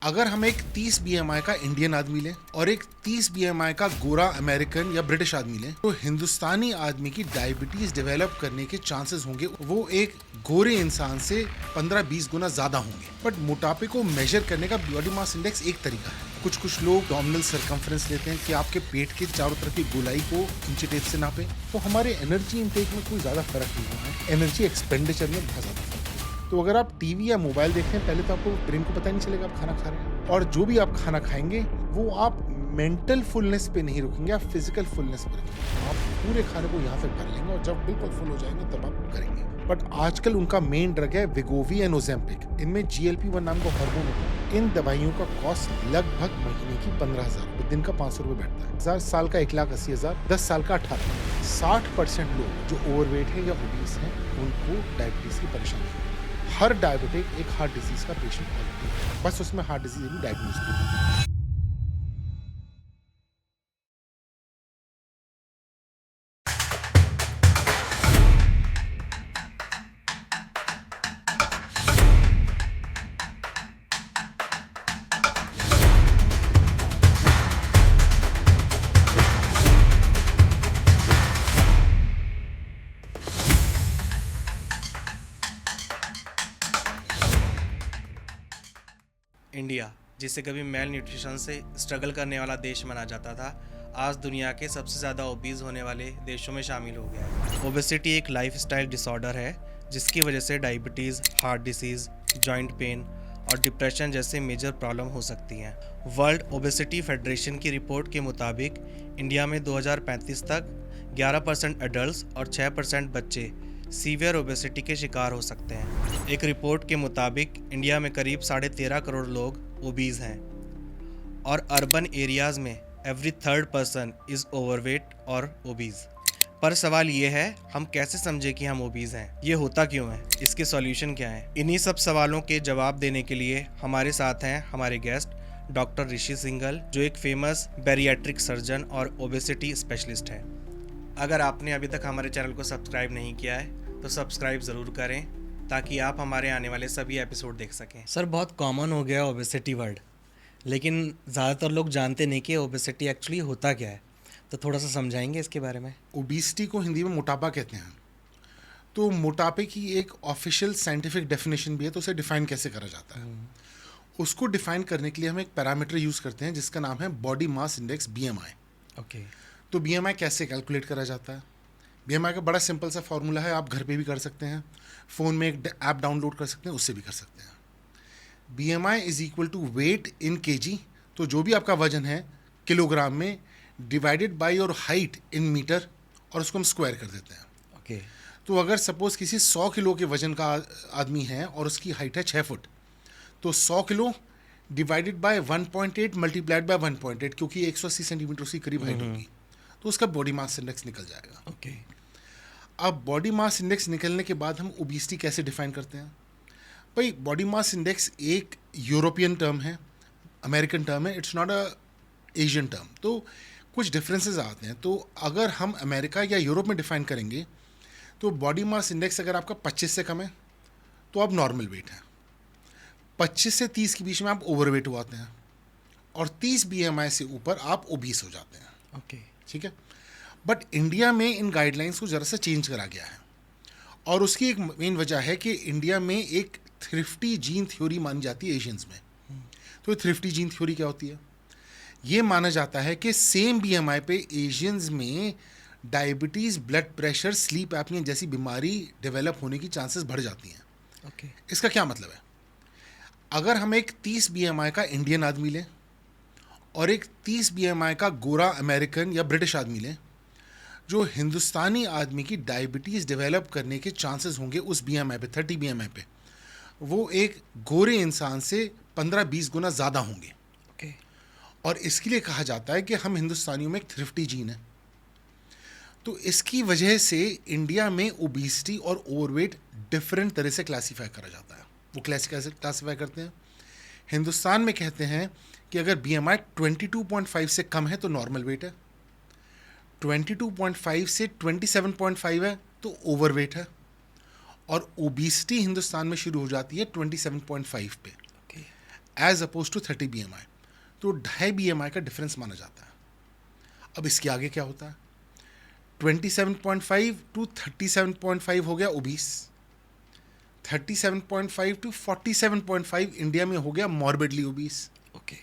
अगर हम एक 30 बीएमआई का इंडियन आदमी लें और एक 30 बीएमआई का गोरा अमेरिकन या ब्रिटिश आदमी लें तो हिंदुस्तानी आदमी की डायबिटीज डेवलप करने के चांसेस होंगे वो एक गोरे इंसान से 15-20 गुना ज्यादा होंगे। बट मोटापे को मेजर करने का बॉडी मास इंडेक्स एक तरीका है। कुछ लोग डोमिनल सर्कम्फ्रेंस लेते हैं कि आपके पेट के चारों तरफ की गोलाई को इंची टेप से नापें, तो हमारे एनर्जी इंटेक में कोई ज्यादा फर्क नहीं हुआ है। एनर्जी एक्सपेंडिचर में बहुत ज्यादा फर्क है। तो अगर आप टीवी या मोबाइल देखते हैं पहले तो आपको ब्रेन को पता ही नहीं चलेगा आप खाना खा रहे हैं, और जो भी आप खाना खाएंगे वो आप मेंटल फुलनेस पे नहीं रुकेंगे, आप फिजिकल फुलनेस पे रुकेंगे। आप पूरे खाने को यहाँ तक भर लेंगे और जब बिल्कुल फुल हो जाएंगे तब आप करेंगे। बट आजकल उनका मेन ड्रग है वेगोवी एंड ओजेम्पिक। इनमें GLP-1 नाम का हार्मोन होता है। इन दवाइयों का कॉस्ट लगभग महीने की 15,000 रुपए, दिन का 500 रुपए बैठता है। 1000 साल का 1,80,000, 10 साल का 18। 60% लोग जो ओवरवेट है या ओबीस हैं उनको डायबिटीज की परेशानी है। हर डायबिटिक एक हार्ट डिजीज का पेशेंट ऑलरेडी है, बस उसमें हार्ट डिजीज भी डायग्नोज की। इंडिया, जिसे कभी मेल न्यूट्रिशन से स्ट्रगल करने वाला देश माना जाता था, आज दुनिया के सबसे ज़्यादा ओबीज होने वाले देशों में शामिल हो गया है। ओबेसिटी एक लाइफस्टाइल डिसऑर्डर है जिसकी वजह से diabetes, heart disease, joint pain और डिप्रेशन जैसे मेजर प्रॉब्लम हो सकती हैं। वर्ल्ड ओबेसिटी फेडरेशन की रिपोर्ट के मुताबिक इंडिया में 2035 तक 11% एडल्ट्स और 6% बच्चे सीवियर ओबेसिटी के शिकार हो सकते हैं। एक रिपोर्ट के मुताबिक इंडिया में करीब 13.5 करोड़ लोग ओबीज हैं और अर्बन एरियाज़ में every third person is overweight और ओबीज। पर सवाल ये है, हम कैसे समझे कि हम ओबीज हैं? ये होता क्यों है? इसके सॉल्यूशन क्या हैं? इन्हीं सब सवालों के जवाब देने के लिए हमारे साथ हैं हमारे गेस्ट डॉक्टर ऋषि सिंघल, जो एक फेमस बैरियाट्रिक सर्जन और ओबेसिटी स्पेशलिस्ट हैं। अगर आपने अभी तक हमारे चैनल को सब्सक्राइब नहीं किया है तो सब्सक्राइब ज़रूर करें ताकि आप हमारे आने वाले सभी एपिसोड देख सकें। सर, बहुत कॉमन हो गया ओबेसिटी वर्ड, लेकिन ज़्यादातर लोग जानते नहीं कि ओबेसिटी एक्चुअली होता क्या है, तो थोड़ा सा समझाएंगे इसके बारे में। ओबिसिटी को हिंदी में मोटापा कहते हैं। तो मोटापे की एक ऑफिशियल साइंटिफिक डेफिनेशन भी है, तो उसे डिफाइन कैसे करा जाता है? उसको डिफाइन करने के लिए हम एक पैरामीटर यूज़ करते हैं जिसका नाम है body mass index, BMI। Okay. तो BMI कैसे कैलकुलेट करा जाता है? BMI का बड़ा सिंपल सा फॉर्मूला है, आप घर पे भी कर सकते हैं, फ़ोन में एक ऐप डाउनलोड कर सकते हैं, उससे भी कर सकते हैं। BMI is equal to weight in kg। तो जो भी आपका वजन है किलोग्राम में, divided by your height in metre, और उसको हम स्क्वायर कर देते हैं। ओके। तो अगर सपोज किसी 100 किलो के वजन का आदमी है और उसकी हाइट है 6 फुट, तो 100 kilo divided by 1.8 multiplied by 1.8, क्योंकि 180 सेंटीमीटर उसकी करीब हाइट होगी, तो उसका बॉडी मास इंडेक्स निकल जाएगा। ओके। अब बॉडी मास इंडेक्स निकलने के बाद हम ओबिसिटी कैसे डिफाइन करते हैं? भाई, बॉडी मास इंडेक्स एक यूरोपियन टर्म है, अमेरिकन टर्म है, it's not a Asian term. तो कुछ डिफरेंसेस आते हैं। तो अगर हम अमेरिका या यूरोप में डिफाइन करेंगे तो बॉडी मास इंडेक्स अगर आपका 25 से कम है तो आप नॉर्मल वेट हैं, 25 से 30 के बीच में आप ओवरवेट हो आते हैं, और 30 BMI से ऊपर आप ओबीस हो जाते हैं। ओके। ठीक है। बट इंडिया में इन गाइडलाइंस को ज़रा सा चेंज करा गया है, और उसकी एक मेन वजह है कि इंडिया में एक थ्रिफ्टी जीन थ्योरी मानी जाती है एशियंस में। तो थ्रिफ्टी जीन थ्योरी क्या होती है? ये माना जाता है कि सेम BMI पे एशियंस में diabetes, blood pressure, sleep apnoea जैसी बीमारी डेवलप होने की चांसेस बढ़ जाती हैं। ओके। इसका क्या मतलब है? अगर हम एक 30 BMI का इंडियन आदमी लें और एक 30 BMI का गोरा अमेरिकन या ब्रिटिश आदमी लें, जो हिंदुस्तानी आदमी की डायबिटीज़ डेवलप करने के चांसेस होंगे उस BMI पे, 30 BMI पे, वो एक गोरे इंसान से 15-20 गुना ज़्यादा होंगे। ओके। और इसके लिए कहा जाता है कि हम हिंदुस्तानियों में एक थ्रिफ्टी जीन है। तो इसकी वजह से इंडिया में ओबिसिटी और ओवरवेट डिफरेंट तरह से क्लासीफाई करा जाता है। वो कैसे क्लासीफाई करते हैं? हिंदुस्तान में कहते हैं कि अगर BMI 22.5 से कम है तो नॉर्मल वेट है, 22.5 से 27.5 है तो ओवरवेट है, और ओबिसिटी हिंदुस्तान में शुरू हो जाती है 27.5 पे। Okay. As oppose to 30 BMI। तो 2.5 BMI का डिफरेंस माना जाता है। अब इसके आगे क्या होता है? 27.5 टू 37.5 हो गया ओबीस, 37.5 टू 47.5 इंडिया में हो गया मॉर्बिडली ओबीस, ओके।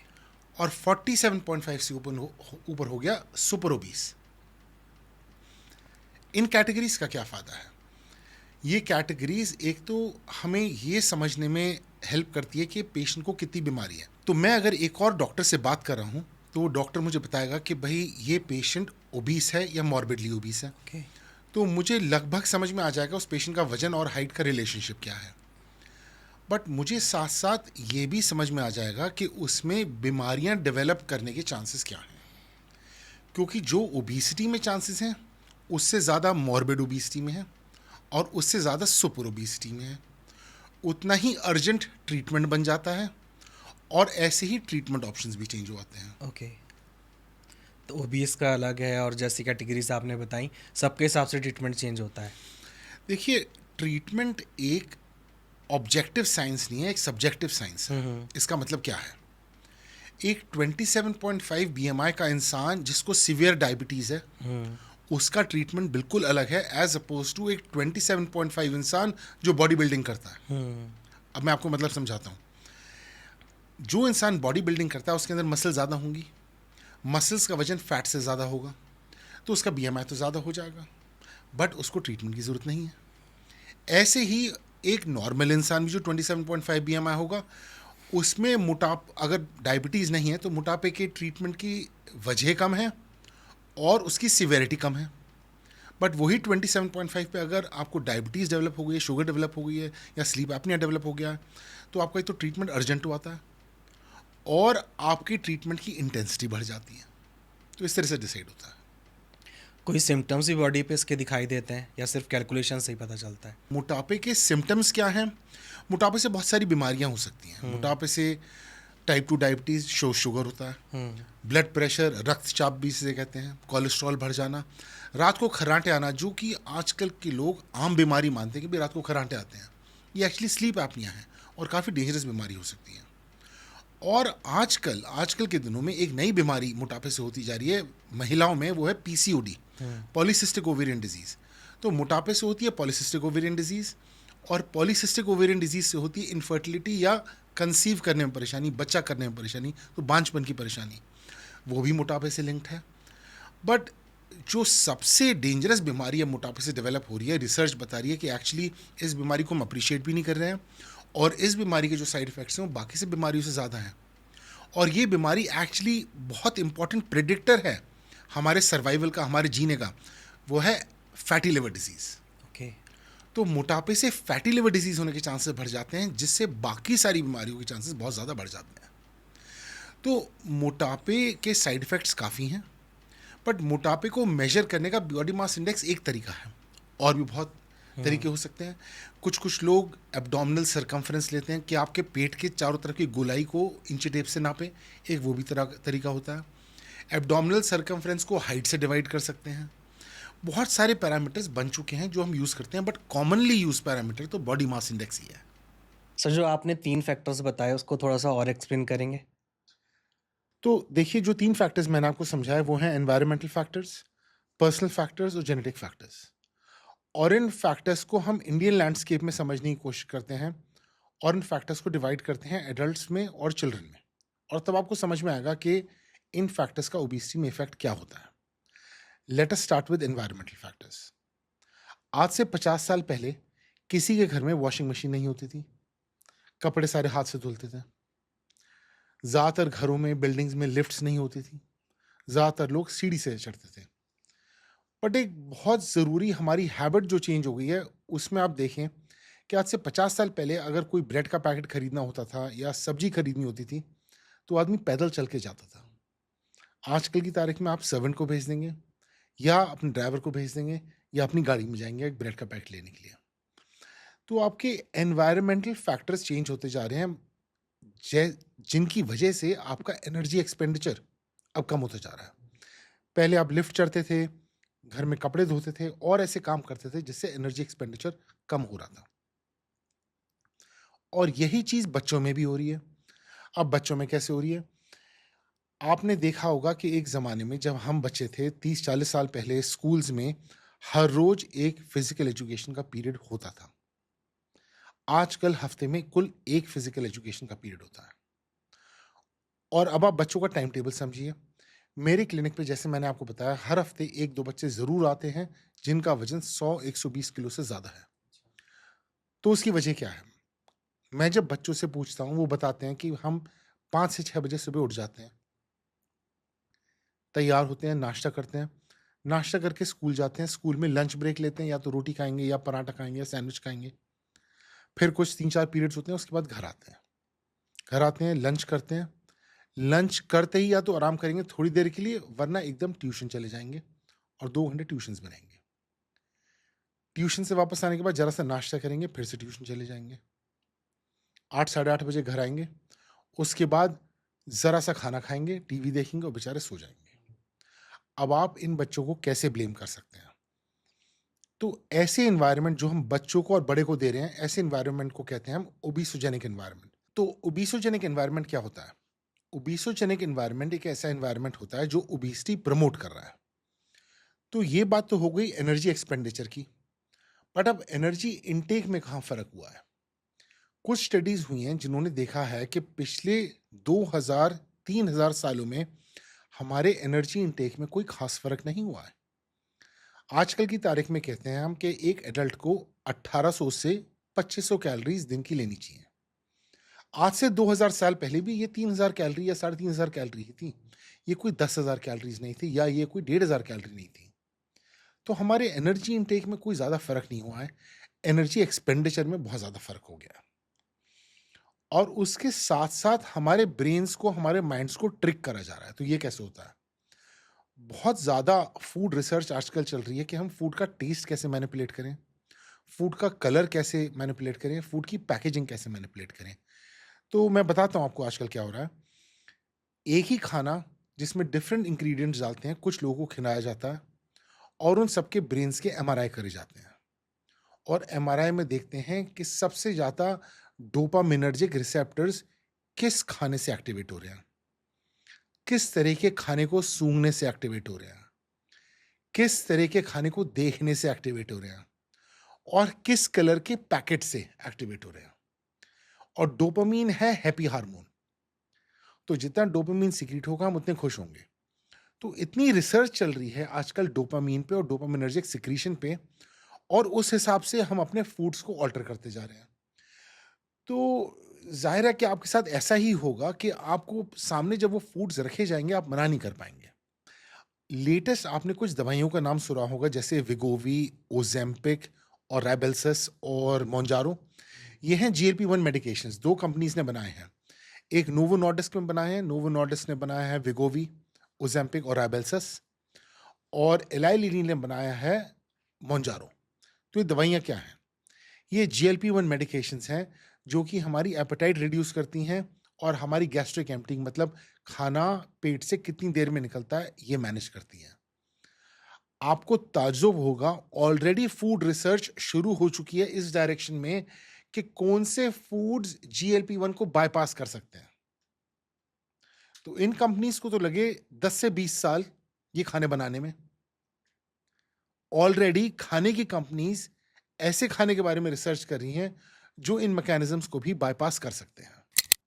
और 47.5 से ऊपर हो गया सुपर ओबीस। इन कैटेगरीज का क्या फ़ायदा है? ये कैटेगरीज एक तो हमें ये समझने में हेल्प करती है कि पेशेंट को कितनी बीमारी है। तो मैं अगर एक और डॉक्टर से बात कर रहा हूँ तो वो डॉक्टर मुझे बताएगा कि भाई ये पेशेंट ओबीस है या मॉर्बिडली ओबीस है। ओके। तो मुझे लगभग समझ में आ जाएगा उस पेशेंट का वजन और हाइट का रिलेशनशिप क्या है। बट मुझे साथ साथ ये भी समझ में आ जाएगा कि उसमें बीमारियां डेवलप करने के चांसेस क्या हैं, क्योंकि जो ओबीसिटी में चांसेस हैं उससे ज़्यादा मॉर्बिड ओबीसिटी में है और उससे ज़्यादा सुपर ओबीसिटी में है। उतना ही अर्जेंट ट्रीटमेंट बन जाता है और ऐसे ही ट्रीटमेंट ऑप्शंस भी चेंज हो आते हैं। ओके। तो ओबीएस का अलग है और जैसी कैटेगरीज आपने बताई सबके हिसाब से ट्रीटमेंट चेंज होता है। देखिए, ट्रीटमेंट एक ऑब्जेक्टिव साइंस नहीं है, एक सब्जेक्टिव साइंस है। इसका मतलब क्या है? एक 27.5 BMI का इंसान जिसको सीवियर डायबिटीज़ है उसका ट्रीटमेंट बिल्कुल अलग है एज अपोज टू एक 27.5 इंसान जो बॉडी बिल्डिंग करता है। अब मैं आपको मतलब समझाता हूँ। जो इंसान बॉडी बिल्डिंग करता है उसके अंदर मसल ज़्यादा होंगी, मसल्स का वजन फैट से ज़्यादा होगा, तो उसका BMI तो ज़्यादा हो जाएगा, बट उसको ट्रीटमेंट की ज़रूरत नहीं है। ऐसे ही एक नॉर्मल इंसान भी जो 27.5 BMI होगा उसमें अगर डायबिटीज़ नहीं है तो मोटापे के ट्रीटमेंट की वजह कम है और उसकी सिवेरिटी कम है। बट वही 27.5 पे अगर आपको डायबिटीज़ डेवलप हो गई है, शुगर डेवलप हो गई है या स्लीप एपनिया डेवलप हो गया है, तो आपका एक तो ट्रीटमेंट अर्जेंट आता है और आपकी ट्रीटमेंट की इंटेंसिटी बढ़ जाती है। तो इस तरह से डिसाइड होता है। कोई सिम्टम्स भी बॉडी पे इसके दिखाई देते हैं या सिर्फ कैलकुलेशन से ही पता चलता है? मोटापे के सिम्टम्स क्या हैं? मोटापे से बहुत सारी बीमारियां हो सकती हैं। मोटापे से टाइप 2 डायबिटीज़, शुगर होता है, ब्लड प्रेशर, रक्तचाप भी इसे कहते हैं, कोलेस्ट्रॉल बढ़ जाना, रात को खर्राटे आना, जो कि आजकल के लोग आम बीमारी मानते हैं कि भाई रात को खर्राटे आते हैं, ये एक्चुअली स्लीप एपनिया है और काफ़ी डेंजरस बीमारी हो सकती है। और आजकल के दिनों में एक नई बीमारी मोटापे से होती जा रही है महिलाओं में, वो है PCOD, पॉलीसिस्टिक ओवेरियन डिजीज़। तो मोटापे से होती है पॉलीसिस्टिक ओवेरियन डिजीज़, और पॉलीसिस्टिक ओवेरियन डिजीज़ से होती है इनफर्टिलिटी या कंसीव करने में परेशानी, बच्चा करने में परेशानी, तो बांझपन की परेशानी, वो भी मोटापे से लिंक्ड है। बट जो सबसे डेंजरस बीमारी है मोटापे से डेवलप हो रही है, रिसर्च बता रही है कि एक्चुअली इस बीमारी को हम अप्रिशिएट भी नहीं कर रहे हैं और इस बीमारी के जो साइड इफ़ेक्ट्स हैं वो बाकी से बीमारियों से ज़्यादा हैं। और ये बीमारी एक्चुअली बहुत इंपॉर्टेंट प्रेडिक्टर है हमारे सर्वाइवल का, हमारे जीने का, वो है फैटी लिवर डिजीज़। ओके। तो मोटापे से फैटी लिवर डिजीज़ होने के चांसेस बढ़ जाते हैं, जिससे बाकी सारी बीमारियों के चांसेस बहुत ज़्यादा बढ़ जाते हैं। तो मोटापे के साइड इफ़ेक्ट्स काफ़ी हैं, बट मोटापे को मेजर करने का बॉडी मास इंडेक्स एक तरीका है, और भी बहुत तरीके हो सकते हैं। कुछ लोग एब्डोमिनल सरकमफ्रेंस लेते हैं कि आपके पेट के चारों तरफ की गोलाई को इंची टेप से नापें, एक वो भी तरीका होता है। एब्डोमिनल सरकमफ्रेंस को हाइट से डिवाइड कर सकते हैं। बहुत सारे पैरामीटर्स बन चुके हैं जो हम यूज़ करते हैं, बट कॉमनली यूज पैरामीटर तो बॉडी मास इंडेक्स ही है। सर, जो आपने 3 फैक्टर्स बताए उसको थोड़ा सा और एक्सप्लेन करेंगे? तो देखिए, जो 3 फैक्टर्स मैंने आपको समझाए वो हैं एनवायरमेंटल फैक्टर्स, पर्सनल फैक्टर्स और जेनेटिक फैक्टर्स। और इन फैक्टर्स को हम इंडियन लैंडस्केप में समझने की कोशिश करते हैं और इन फैक्टर्स को डिवाइड करते हैं एडल्ट्स में और चिल्ड्रन में, और तब आपको समझ में आएगा कि इन फैक्टर्स का ओबेसिटी में इफेक्ट क्या होता है। Let us start with environmental factors. आज से 50 साल पहले किसी के घर में वॉशिंग मशीन नहीं होती थी, कपड़े सारे हाथ से धुलते थे। ज़्यादातर घरों में, बिल्डिंग्स में लिफ्ट्स नहीं होती थी, ज़्यादातर लोग सीढ़ी से चढ़ते थे। बट एक बहुत ज़रूरी हमारी हैबिट जो चेंज हो गई है उसमें आप देखें कि आज से 50 साल पहले अगर कोई ब्रेड का पैकेट खरीदना होता था या सब्जी खरीदनी होती थी तो आदमी पैदल चल के जाता था। आजकल की तारीख में आप सर्वेंट को भेज देंगे या अपने ड्राइवर को भेज देंगे या अपनी गाड़ी में जाएंगे एक ब्रेड का पैकेट लेने के लिए। तो आपके एनवायरमेंटल फैक्टर्स चेंज होते जा रहे हैं, जिनकी वजह से आपका एनर्जी एक्सपेंडिचर अब कम होता जा रहा है। पहले आप लिफ्ट चढ़ते थे, घर में कपड़े धोते थे और ऐसे काम करते थे जिससे एनर्जी एक्सपेंडिचर कम हो रहा था। और यही चीज़ बच्चों में भी हो रही है। अब बच्चों में कैसे हो रही है? आपने देखा होगा कि एक ज़माने में जब हम बच्चे थे 30-40 साल पहले स्कूल्स में हर रोज़ एक फ़िज़िकल एजुकेशन का पीरियड होता था। आजकल हफ़्ते में कुल 1 फ़िज़िकल एजुकेशन का पीरियड होता है। और अब आप बच्चों का टाइम टेबल समझिए। मेरे क्लिनिक पे जैसे मैंने आपको बताया हर हफ़्ते 1-2 बच्चे ज़रूर आते हैं जिनका वज़न 100-120 किलो से ज़्यादा है। तो उसकी वजह क्या है? मैं जब बच्चों से पूछता हूँ वो बताते हैं कि हम 5 से 6 बजे सुबह उठ जाते हैं, तैयार होते हैं, नाश्ता करते हैं। नाश्ता करके स्कूल जाते हैं, स्कूल में लंच ब्रेक लेते हैं, या तो रोटी खाएँगे या पराठा खाएँगे या सैंडविच खाएँगे। फिर कुछ 3-4 पीरियड्स होते हैं, उसके बाद घर आते हैं। घर आते हैं, लंच करते हैं। लंच करते ही या तो आराम करेंगे थोड़ी देर के लिए, वरना एकदम ट्यूशन चले जाएँगे और 2 घंटे ट्यूशन्स में रहेंगे। ट्यूशन से वापस आने के बाद ज़रा-सा नाश्ता करेंगे, फिर से ट्यूशन चले जाएँगे। 8 साढ़े 8 बजे घर आएँगे। उसके बाद ज़रा-सा खाना खाएँगे, टीवी देखेंगे और बेचारे सो जाएँगे। अब आप इन बच्चों को कैसे ब्लेम कर सकते हैं? तो ऐसे एनवायरनमेंट जो हम बच्चों को और बड़े को दे रहे हैं, ऐसे एनवायरनमेंट को कहते हैं हम ओबेसोजेनिक एनवायरनमेंट। तो ओबेसोजेनिक एनवायरनमेंट क्या होता है? ओबेसोजेनिक एनवायरनमेंट एक ऐसा एनवायरनमेंट होता है जो ओबेसिटी प्रमोट कर रहा है। तो ये बात तो हो गई एनर्जी एक्सपेंडिचर की, बट अब एनर्जी इनटेक में कहाँ फ़र्क हुआ है? कुछ स्टडीज़ हुई हैं जिन्होंने देखा है कि पिछले 2000-3000 सालों में हमारे एनर्जी इनटेक में कोई ख़ास फ़र्क नहीं हुआ है। आजकल की तारीख में कहते हैं हम कि एक एडल्ट को 1800 से 2500 कैलोरीज़ दिन की लेनी चाहिए। आज से 2000 साल पहले भी ये 3000 कैलोरी या साढ़े 3000 कैलोरी ही थी। ये कोई 10,000 कैलोरीज़ नहीं थी या ये कोई 1500 कैलोरी नहीं थी। तो हमारे एनर्जी इनटेक में कोई ज़्यादा फ़र्क नहीं हुआ है। एनर्जी एक्सपेंडिचर में बहुत ज़्यादा फ़र्क हो गया है। और उसके साथ-साथ हमारे ब्रेन्स को, हमारे माइंड्स को ट्रिक करा जा रहा है। तो ये कैसे होता है? बहुत ज़्यादा फूड रिसर्च आजकल चल रही है कि हम फूड का टेस्ट कैसे मैनिपुलेट करें, फूड का कलर कैसे मैनिपुलेट करें, फूड की पैकेजिंग कैसे मैनिपुलेट करें। तो मैं बताता हूँ आपको आजकल क्या हो रहा है। एक ही खाना जिसमें डिफरेंट इंग्रीडिएंट्स डालते हैं, कुछ लोगों को खिलाया जाता है और उन सबके ब्रेन्स के एमआरआई करे जाते हैं। और एमआरआई में देखते हैं कि सबसे ज़्यादा डोपामिनर्जिक रिसेप्टर्स किस खाने से एक्टिवेट हो रहे हैं, किस तरह के खाने को सूंघने से एक्टिवेट हो रहे हैं, किस तरह के खाने को देखने से एक्टिवेट हो रहे हैं और किस कलर के पैकेट से एक्टिवेट हो रहे हैं। और डोपामीन है हैप्पी हार्मोन। तो जितना डोपामीन सीक्रेट होगा हम उतने खुश होंगे। तो इतनी रिसर्च चल रही है आजकल डोपामीन पे और डोपामिनर्जिक सिक्रीशन पे, और उस हिसाब से हम अपने फूड्स को ऑल्टर करते जा रहे हैं। तो ज़ाहिर है कि आपके साथ ऐसा ही होगा कि आपको सामने जब वो फूड्स रखे जाएँगे आप मना नहीं कर पाएँगे। लेटेस्ट आपने कुछ दवाइयों का नाम सुना होगा जैसे वेगोवी, ओज़ेम्पिक और रायबेल्सस और मोंजारो। ये हैं जीएलपी-1 मेडिकेशंस, 2 कंपनीज़ ने बनाए हैं। एक नोवो नॉर्डिस्क में बनाए हैं, नोवो नॉर्डिस्क ने बनाया है वेगोवी, ओज़ेम्पिक और रायबेल्सस, और एलाई लिली ने बनाया है मोंजारो। तो ये दवाइयाँ क्या हैं? ये जीएलपी-1 मेडिकेशंस हैं जो कि हमारी एपेटाइट रिड्यूस करती हैं और हमारी गैस्ट्रिक एम्पटिंग, मतलब खाना पेट से कितनी देर में निकलता है, ये मैनेज करती हैं। आपको ताज्जुब होगा, ऑलरेडी फूड रिसर्च शुरू हो चुकी है इस डायरेक्शन में कि कौन से फूड्स जीएलपी-1 को बायपास कर सकते हैं। तो इन कंपनीज़ को तो लगे 10 से 20 साल ये खाने बनाने में। ऑलरेडी खाने की कंपनीज़ ऐसे खाने के बारे में रिसर्च कर रही हैं जो इन मैकेनिज़्म्स को भी बायपास कर सकते हैं।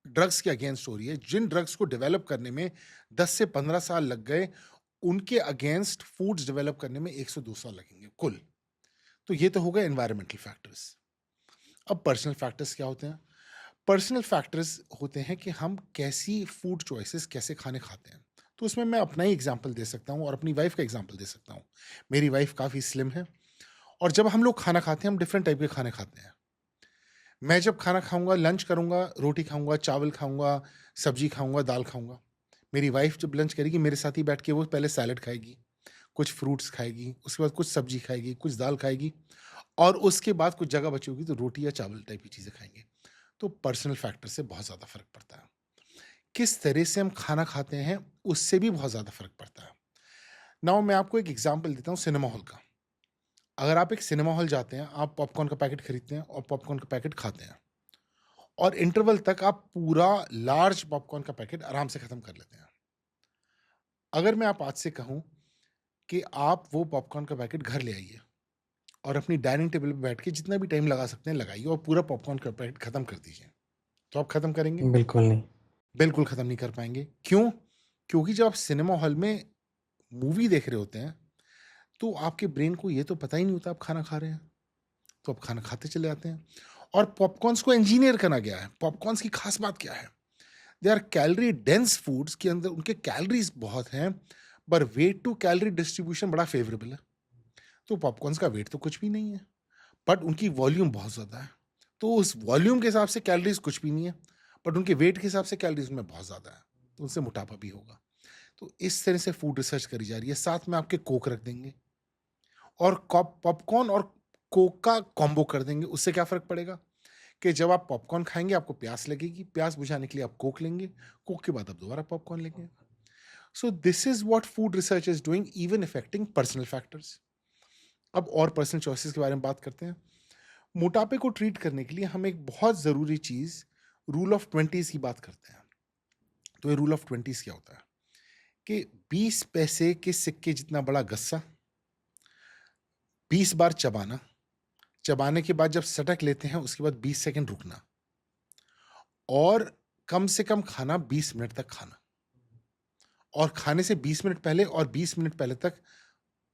ड्रग्स के अगेंस्ट हो रही है। जिन ड्रग्स को डेवलप करने में 10 से 15 साल लग गए, उनके अगेंस्ट फूड्स डेवलप करने में 1 से 2 साल लगेंगे कुल। तो ये तो हो गए एनवायरमेंटल फैक्टर्स। अब पर्सनल फैक्टर्स क्या होते हैं? पर्सनल फैक्टर्स होते हैं कि हम कैसी फूड चॉइसेस, कैसे खाने खाते हैं। तो उसमें मैं अपना ही एग्जांपल दे सकता हूँ और अपनी वाइफ़ का एग्जांपल दे सकता हूँ। मेरी वाइफ़ काफ़ी स्लिम है और जब हम लोग खाना खाते हैं, हम डिफरेंट टाइप के खाने खाते हैं। मैं जब खाना खाऊँगा, लंच करूँगा, रोटी खाऊँगा, चावल खाऊँगा, सब्ज़ी खाऊँगा, दाल खाऊँगा। मेरी वाइफ़ जब लंच करेगी, मेरे साथ ही बैठ के वो पहले सैलेड खाएगी, कुछ फ्रूट्स खाएगी, उसके बाद कुछ सब्ज़ी खाएगी, कुछ दाल खाएगी और उसके बाद कुछ जगह बची होगी तो रोटी या चावल टाइप की चीज़ें खाएँगे। तो पर्सनल फैक्टर से बहुत ज़्यादा फ़र्क पड़ता है। किस तरह से हम खाना खाते हैं, उससे भी बहुत ज़्यादा फ़र्क पड़ता है। नाउ मैं आपको एक एग्ज़ाम्पल देता हूँ सिनेमा हॉल का। अगर आप एक सिनेमा हॉल जाते हैं, आप पॉपकॉर्न का पैकेट खरीदते हैं और पॉपकॉर्न का पैकेट खाते हैं और इंटरवल तक आप पूरा लार्ज पॉपकॉर्न का पैकेट आराम से खत्म कर लेते हैं। अगर मैं आप आज से कहूं कि आप वो पॉपकॉर्न का पैकेट घर ले आइए और अपनी डाइनिंग टेबल पे बैठ के जितना भी टाइम लगा सकते हैं लगाइए और पूरा पॉपकॉर्न का पैकेट खत्म कर दीजिए, तो आप खत्म करेंगे? बिल्कुल नहीं। बिल्कुल खत्म नहीं कर पाएंगे। क्यों? क्योंकि जब आप सिनेमा हॉल में मूवी देख रहे होते हैं तो आपके ब्रेन को ये तो पता ही नहीं होता आप खाना खा रहे हैं, तो आप खाना खाते चले जाते हैं। और पॉपकॉर्न्स को इंजीनियर करना गया है। पॉपकॉर्न्स की खास बात क्या है? They are calorie dense foods, के अंदर उनके कैलोरीज बहुत हैं, पर वेट टू कैलोरी डिस्ट्रीब्यूशन बड़ा फेवरेबल है। तो पॉपकॉर्न्स का वेट तो कुछ भी नहीं है, बट उनकी वॉल्यूम बहुत ज़्यादा है। तो उस वॉल्यूम के हिसाब से कैलोरीज कुछ भी नहीं है, बट उनके वेट के हिसाब से कैलोरीज में बहुत ज़्यादा है, तो उनसे मोटापा भी होगा। तो इस तरह से फूड रिसर्च करी जा रही है। साथ में आपके कोक रख देंगे और पॉपकॉर्न और कोक का कॉम्बो कर देंगे। उससे क्या फ़र्क पड़ेगा कि जब आप पॉपकॉर्न खाएँगे आपको प्यास लगेगी, प्यास बुझाने के लिए आप कोक लेंगे, कोक के बाद आप दोबारा पॉपकॉर्न लेंगे। So this is what food research is doing, even affecting personal factors. अब और पर्सनल चॉइसेस के बारे में बात करते हैं। मोटापे को ट्रीट करने के लिए हम एक बहुत ज़रूरी चीज़ रूल ऑफ 20s की बात करते हैं। तो ये रूल ऑफ 20s क्या होता है कि 20 पैसे के सिक्के जितना बड़ा गस्सा 20 बार चबाना, चबाने के बाद जब सटक लेते हैं उसके बाद 20 सेकंड रुकना और कम से कम खाना 20 मिनट तक खाना, और खाने से 20 मिनट पहले और 20 मिनट पहले तक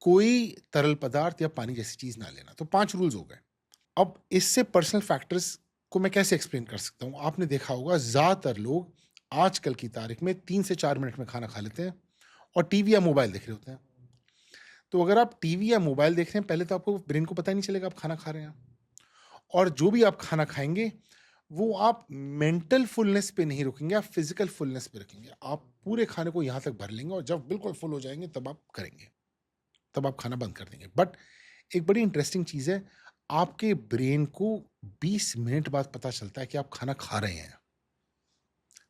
कोई तरल पदार्थ या पानी जैसी चीज़ ना लेना। तो 5 रूल्स हो गए। अब इससे पर्सनल फैक्टर्स को मैं कैसे एक्सप्लेन कर सकता हूँ? आपने देखा होगा ज़्यादातर लोग आजकल की तारीख में 3 से 4 मिनट में खाना खा लेते हैं और टीवी या मोबाइल देख रहे होते हैं। तो अगर आप टीवी या मोबाइल देख रहे हैं, पहले तो आपको ब्रेन को पता ही नहीं चलेगा आप खाना खा रहे हैं। और जो भी आप खाना खाएँगे, वो आप मेंटल फुलनेस पे नहीं रुकेंगे, आप फिज़िकल फुलनेस पे रखेंगे। आप पूरे खाने को यहाँ तक भर लेंगे और जब बिल्कुल फुल हो जाएँगे तब आप करेंगे, तब आप खाना बंद कर देंगे। बट एक बड़ी इंटरेस्टिंग चीज़ है, आपके ब्रेन को 20 मिनट बाद पता चलता है कि आप खाना खा रहे हैं।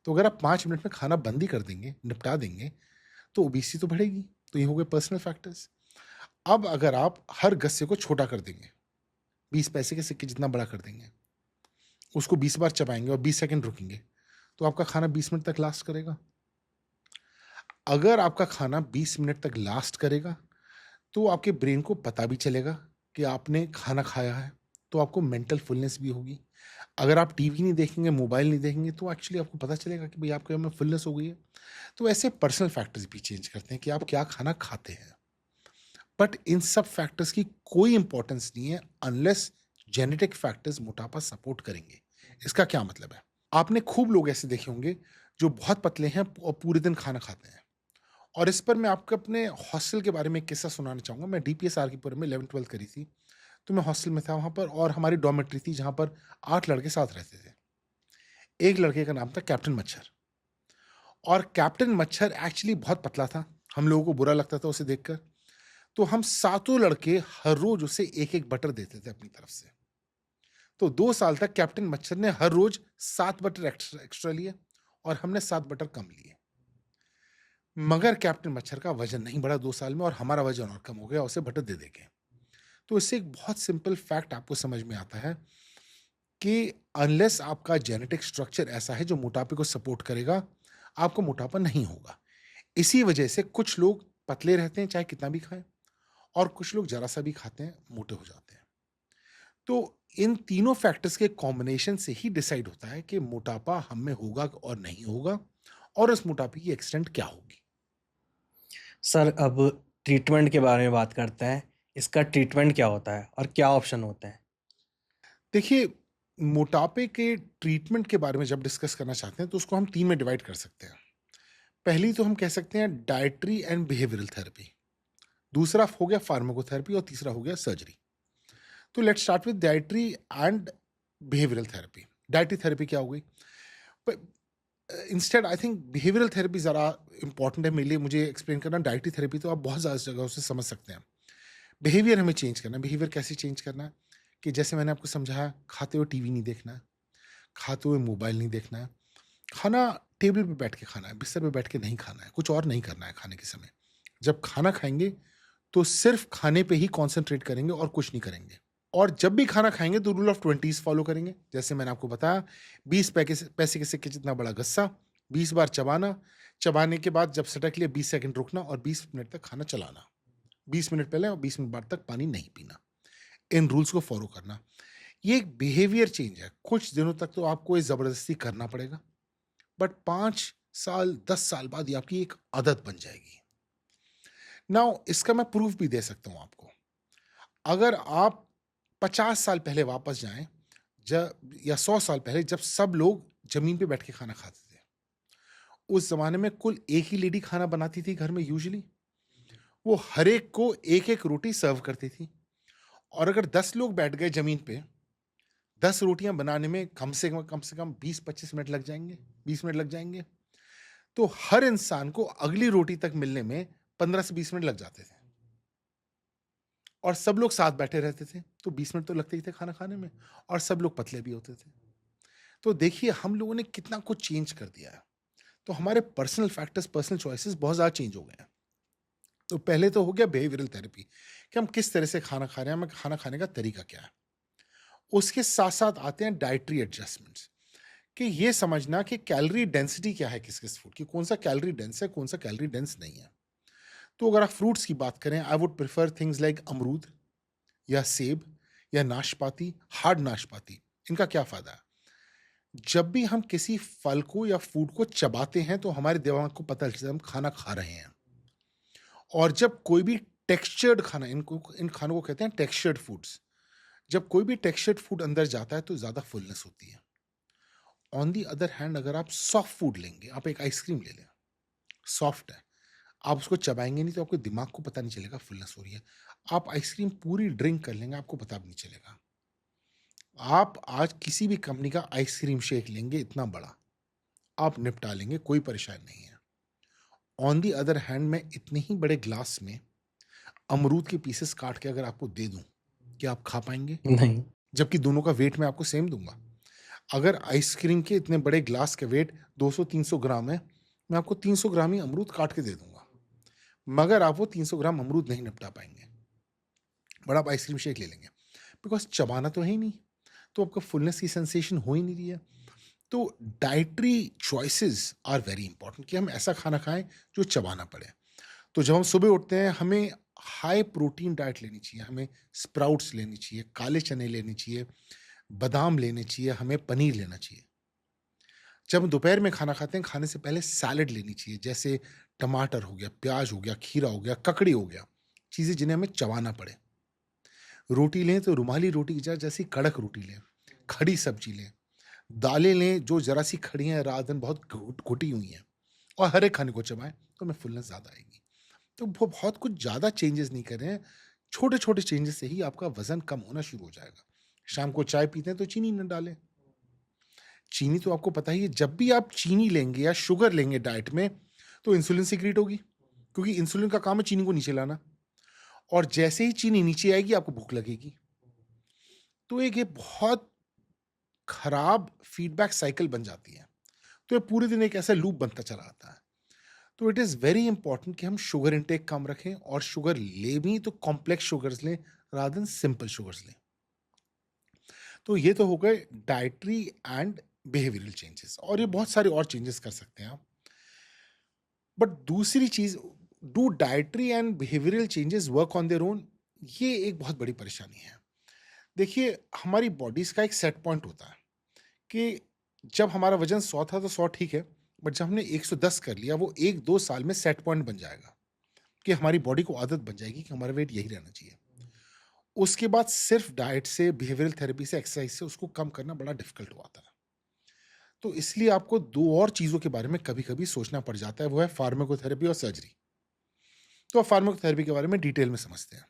तो अगर आप 5 मिनट में खाना बंद ही कर देंगे, निपटा देंगे, तो ओबेसिटी तो बढ़ेगी। तो ये हो गए पर्सनल फैक्टर्स। अब अगर आप हर गस्से को छोटा कर देंगे, 20 पैसे के सिक्के जितना बड़ा कर देंगे, उसको 20 बार चबाएँगे और 20 सेकंड रुकेंगे, तो आपका खाना 20 मिनट तक लास्ट करेगा। अगर आपका खाना 20 मिनट तक लास्ट करेगा, तो आपके ब्रेन को पता भी चलेगा कि आपने खाना खाया है, तो आपको मेंटल फुलनेस भी होगी। अगर आप टीवी नहीं देखेंगे, मोबाइल नहीं देखेंगे, तो एक्चुअली आपको पता चलेगा कि भई आपके में फुलनेस हो गई है। तो ऐसे पर्सनल फैक्टर्स भी चेंज करते हैं कि आप क्या खाना खाते हैं। बट इन सब फैक्टर्स की कोई इंपॉर्टेंस नहीं है अनलेस जेनेटिक फैक्टर्स मोटापा सपोर्ट करेंगे। इसका क्या मतलब है? आपने खूब लोग ऐसे देखे होंगे जो बहुत पतले हैं और पूरे दिन खाना खाते हैं। और इस पर मैं आपको अपने हॉस्टल के बारे में एक किस्सा सुनाना चाहूँगा। मैं डीपीएस आरकेपुर में 11th-12th करी थी, तो मैं हॉस्टल में था वहाँ पर और हमारी डॉर्मेट्री थी जहाँ पर 8 लड़के साथ रहते थे। एक लड़के का नाम था कैप्टन मच्छर, और कैप्टन मच्छर एक्चुअली बहुत पतला था। हम लोगों को बुरा लगता था उसे देखकर। तो हम सातों लड़के हर रोज़ उसे एक-एक बटर देते थे अपनी तरफ से। तो 2 साल तक कैप्टन मच्छर ने हर रोज़ 7 बटर एक्स्ट्रा एक्स्ट्रा लिए और हमने 7 बटर कम लिए। मगर कैप्टन मच्छर का वज़न नहीं बढ़ा 2 साल में और हमारा वज़न और कम हो गया उसे बटर दे के। तो इससे एक बहुत सिंपल फैक्ट आपको समझ में आता है कि अनलेस आपका जेनेटिक स्ट्रक्चर ऐसा है जो मोटापे को सपोर्ट करेगा, आपको मोटापा नहीं होगा। इसी वजह से कुछ लोग पतले रहते हैं चाहे कितना भी खाएँ, और कुछ लोग ज़रा-सा भी खाते हैं, मोटे हो जाते हैं। तो इन तीनों फैक्टर्स के कॉम्बिनेशन से ही डिसाइड होता है कि मोटापा हम में होगा और नहीं होगा, और उस मोटापे की एक्सटेंट क्या होगी। सर, अब ट्रीटमेंट के बारे में बात करते हैं। इसका ट्रीटमेंट क्या होता है और क्या ऑप्शन होते हैं? देखिए, मोटापे के ट्रीटमेंट के बारे में जब डिस्कस करना चाहते हैं तो उसको हम 3 में डिवाइड कर सकते हैं। पहली तो हम कह सकते हैं डाइटरी एंड बिहेवियरल थेरेपी, दूसरा हो गया फार्माकोथेरेपी और तीसरा हो गया सर्जरी। तो let's start with dietary and behavioural therapy. Dietary therapy क्या हो गई? Instead I think behavioural therapy ज़रा इंपॉर्टेंट है मेरे लिए मुझे एक्सप्लेन करना। डाइटरी थेरेपी तो आप बहुत ज़्यादा जगहों से समझ सकते हैं। बिहेवियर हमें चेंज करना है। बिहेवियर कैसे चेंज करना है कि जैसे मैंने आपको समझाया, खाते हुए टीवी नहीं देखना है, खाते हुए मोबाइल नहीं देखना है, खाना टेबल पे बैठ के खाना है, बिस्तर पे बैठ के नहीं खाना है, कुछ और नहीं करना है खाने के समय। जब खाना खाएंगे तो सिर्फ खाने पे ही कॉन्सेंट्रेट करेंगे और कुछ नहीं करेंगे। और जब भी खाना खाएंगे तो रूल ऑफ 20s फॉलो करेंगे। जैसे मैंने आपको बताया, 20 पैसे के सिक्के जितना बड़ा गस्सा, 20 बार चबाना, चबाने के बाद जब सटक लिया 20 सेकंड रुकना और 20 मिनट तक खाना चलाना, 20 मिनट पहले और 20 मिनट बाद तक पानी नहीं पीना। इन रूल्स को फॉलो करना, ये एक बिहेवियर चेंज है। कुछ दिनों तक तो आपको ये जबरदस्ती करना पड़ेगा, बट 5 साल 10 साल बाद ये आपकी एक आदत बन जाएगी। नाउ इसका मैं प्रूफ भी दे सकता हूं आपको। अगर आप 50 साल पहले वापस जाएं, जब या 100 साल पहले, जब सब लोग जमीन पे बैठ के खाना खाते थे, उस जमाने में कुल एक ही लेडी खाना बनाती थी घर में। यूजुअली वो हर एक को एक एक रोटी सर्व करती थी, और अगर 10 लोग बैठ गए जमीन पे, 10 रोटियां बनाने में कम से कम 20-25 मिनट लग जाएंगे, 20 मिनट लग जाएंगे। तो हर इंसान को अगली रोटी तक मिलने में 15 से 20 मिनट लग जाते थे, और सब लोग साथ बैठे रहते थे, तो 20 मिनट तो लगते ही थे खाना खाने में, और सब लोग पतले भी होते थे। तो देखिए हम लोगों ने कितना कुछ चेंज कर दिया है। तो हमारे पर्सनल फैक्टर्स, पर्सनल चॉइसेस बहुत ज़्यादा चेंज हो गए हैं। तो पहले तो हो गया बिहेवियरल थेरेपी, कि हम किस तरह से खाना खा रहे हैं, हमें खाना खाने का तरीका क्या है। उसके साथ साथ आते हैं डाइटरी एडजस्टमेंट्स, कि ये समझना कि कैलोरी डेंसिटी क्या है किस किस फूड की, कौन सा कैलोरी डेंस है, कौन सा कैलोरी डेंस नहीं है। तो अगर आप फ्रूट्स की बात करें, I would prefer things like अमरूद या सेब या नाशपाती, हार्ड नाशपाती। इनका क्या फायदा है? जब भी हम किसी फल को या फूड को चबाते हैं तो हमारे दिमाग को पता चलता है हम खाना खा रहे हैं। और जब कोई भी टेक्सचर्ड खाना, इन खानों को कहते हैं टेक्सचर्ड फूड्स, जब कोई भी टेक्सचर्ड फूड अंदर जाता है तो ज्यादा फुलनेस होती है। ऑन दी अदर हैंड, अगर आप सॉफ्ट फूड लेंगे, आप एक आइसक्रीम ले लें, सॉफ्ट है, आप उसको चबाएंगे नहीं तो आपके दिमाग को पता नहीं चलेगा फुलनेस हो रही है। आप आइसक्रीम पूरी ड्रिंक कर लेंगे, आपको पता भी नहीं चलेगा। आप आज किसी भी कंपनी का आइसक्रीम शेक लेंगे इतना बड़ा, आप निपटा लेंगे, कोई परेशानी नहीं है। ऑन दी अदर हैंड, मैं इतने ही बड़े ग्लास में अमरूद के पीसेस काट के अगर आपको दे दूं, क्या आप खा पाएंगे? नहीं। जबकि दोनों का वेट मैं आपको सेम दूंगा। अगर आइसक्रीम के इतने बड़े ग्लास का वेट 200-300 ग्राम है, मैं आपको 300 ग्राम ही अमरूद काट के दे दूंगा, मगर आप वो 300 ग्राम अमरूद नहीं निपटा पाएंगे। बट आप आइसक्रीम शेक ले लेंगे, बिकॉज चबाना तो है ही नहीं, तो आपका फुलनेस की सेंसेशन हो ही नहीं रही है। तो dietary choices are very important, कि हम ऐसा खाना खाएं जो चबाना पड़े। तो जब हम सुबह उठते हैं, हमें हाई प्रोटीन डाइट लेनी चाहिए, हमें स्प्राउट्स लेनी चाहिए, काले चने लेने चाहिए, बादाम लेने चाहिए, हमें पनीर लेना चाहिए। जब हम दोपहर में खाना खाते हैं, खाने से पहले सैलड लेनी चाहिए, जैसे टमाटर हो गया, प्याज हो गया, खीरा हो गया, ककड़ी हो गया, चीज़ें जिन्हें हमें चबाना पड़े। रोटी लें तो रुमाली रोटी की जगह जैसी कड़क रोटी लें, खड़ी सब्जी लें, दालें लें जो जरा सी खड़ी हैं, रात दिन बहुत घुटी हुई हैं, और हर एक खाने को चबाएं, तो हमें फुलनेस ज़्यादा आएगी। तो वो बहुत कुछ ज़्यादा चेंजेस नहीं कर रहे हैं, छोटे छोटे चेंजेस से ही आपका वजन कम होना शुरू हो जाएगा। शाम को चाय पीते हैं तो चीनी न डालें। चीनी तो आपको पता ही है, जब भी आप चीनी लेंगे या शुगर लेंगे डाइट में, तो इंसुलिन सीक्रेट होगी, क्योंकि इंसुलिन का काम है चीनी को नीचे लाना, और जैसे ही चीनी नीचे आएगी आपको भूख लगेगी। तो एक ये बहुत खराब फीडबैक साइकिल बन जाती है। तो ये पूरे दिन एक ऐसा लूप बनता चला आता है। तो इट इज़ वेरी इंपॉर्टेंट कि हम शुगर इंटेक कम रखें, और शुगर ले भी तो कॉम्प्लेक्स शुगर्स लें रादर देन सिंपल शुगर्स लें। तो ये तो हो गए डाइटरी एंड बिहेवियरल चेंजेस, और ये बहुत सारे और चेंजेस कर सकते हैं आप। बट दूसरी चीज, do dietary and behavioural changes work on their own? ये एक बहुत बड़ी परेशानी है। देखिए, हमारी बॉडीज का एक सेट पॉइंट होता है कि जब हमारा वजन 100 था तो 100 ठीक है, बट जब हमने 110 कर लिया, वो 1-2 साल में सेट पॉइंट बन जाएगा, कि हमारी बॉडी को आदत बन जाएगी कि हमारा वेट यही रहना चाहिए। उसके बाद सिर्फ डाइट से, बिहेवियरल थेरेपी से, एक्सरसाइज से उसको कम करना बड़ा डिफिकल्ट होता है। तो इसलिए आपको 2 और चीज़ों के बारे में कभी-कभी सोचना पड़ जाता है, वो है फार्माकोथेरेपी और सर्जरी। तो अब फार्माकोथेरेपी के बारे में डिटेल में समझते हैं।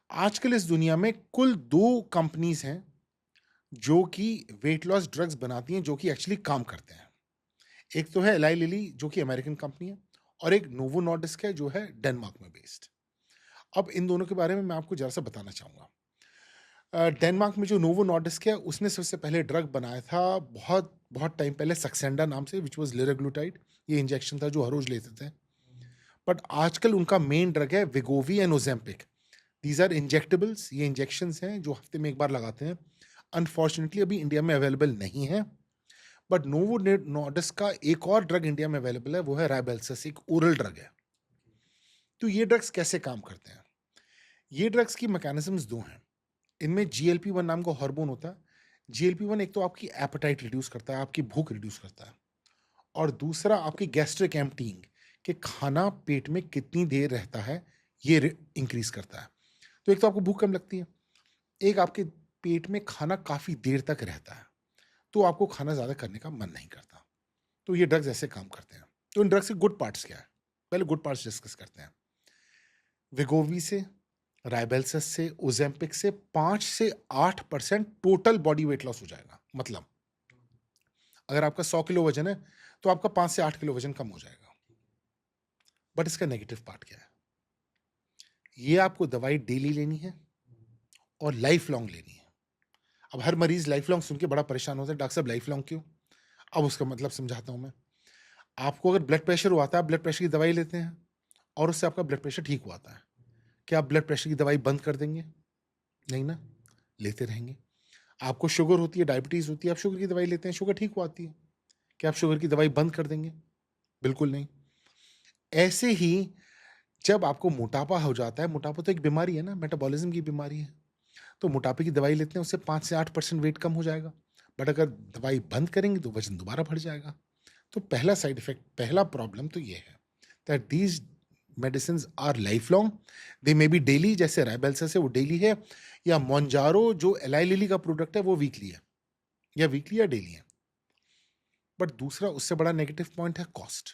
आजकल इस दुनिया में कुल 2 कंपनीज हैं जो कि वेट लॉस ड्रग्स बनाती हैं, जो कि एक्चुअली काम करते हैं। एक तो है एलाई लिली, जो कि अमेरिकन कंपनी है, और एक नोवो नॉर्डिस्क है, जो है डेनमार्क में बेस्ड। अब इन दोनों के बारे में मैं आपको जरा सा बताना चाहूँगा। डेनमार्क में जो नोवो नॉर्डिस्क है, उसने सबसे पहले ड्रग बनाया था बहुत बहुत टाइम पहले, सक्सेंडा नाम से, विच वॉज लिराग्लुटाइड। ये इंजेक्शन था जो हर रोज लेते थे। बट आजकल उनका मेन ड्रग है Wegovy and Ozempic, these are injectables, ये इंजेक्शंस हैं जो हफ्ते में एक बार लगाते हैं। अनफॉर्चुनेटली अभी इंडिया में अवेलेबल नहीं है, बट नोवो नॉर्डिस्क का एक और ड्रग इंडिया में अवेलेबल है, वो है राइबेल्सस, एक ओरल ड्रग है। तो ये ड्रग्स कैसे काम करते हैं? ये ड्रग्स की मैकेनिज्म्स दो हैं। इनमें GLP-1 नाम का हार्मोन होता है। GLP-1 एक तो आपकी एपेटाइट रिड्यूस करता है, आपकी भूख रिड्यूस करता है, और दूसरा आपकी गैस्ट्रिक एम्पटीइंग, कि खाना पेट में कितनी देर रहता है, ये इंक्रीज करता है। तो एक तो आपको भूख कम लगती है, एक आपके पेट में खाना काफी देर तक रहता है, तो आपको खाना ज्यादा करने का मन नहीं करता। तो ये ड्रग्स ऐसे काम करते हैं। तो इन ड्रग्स के गुड पार्ट्स क्या है? पहले गुड पार्ट्स डिस्कस करते हैं। वेगोवी से, राइबेल्सस से, ओजेम्पिक से 5 से 8% टोटल बॉडी वेट लॉस हो जाएगा। मतलब अगर आपका 100 किलो वजन है तो आपका 5 से 8 किलो वजन कम हो जाएगा। बट इसका नेगेटिव पार्ट क्या है? ये आपको दवाई डेली लेनी है और लाइफ लॉन्ग लेनी है। अब हर मरीज लाइफ लॉन्ग सुन के बड़ा परेशान होता है, डॉक्टर साहब लाइफ लॉन्ग क्यों? अब उसका मतलब समझाता हूं मैं। आपको अगर ब्लड प्रेशर हुआ था, आप ब्लड प्रेशर की दवाई लेते हैं और उससे आपका ब्लड प्रेशर ठीक हुआ था, क्या आप ब्लड प्रेशर की दवाई बंद कर देंगे? नहीं ना, लेते रहेंगे। आपको शुगर होती है, डायबिटीज होती है, आप शुगर की दवाई लेते हैं, शुगर ठीक हो आती है, क्या आप शुगर की दवाई बंद कर देंगे? बिल्कुल नहीं। ऐसे ही जब आपको मोटापा हो जाता है, मोटापा तो एक बीमारी है ना, मेटाबॉलिज्म की बीमारी है, तो मोटापे की दवाई लेते हैं, उससे 5 से 8% वेट कम हो जाएगा। बट अगर दवाई बंद करेंगे तो वजन दोबारा बढ़ जाएगा। तो पहला साइड इफेक्ट, पहला प्रॉब्लम तो ये है that these medicine our life long, they may be daily, जैसे राइबेल्सस है वो डेली है, या मोन्जारो जो एलाई लिली का प्रोडक्ट है वो वीकली है, या वीकली या डेली है। बट दूसरा उससे बड़ा नेगेटिव पॉइंट है कॉस्ट।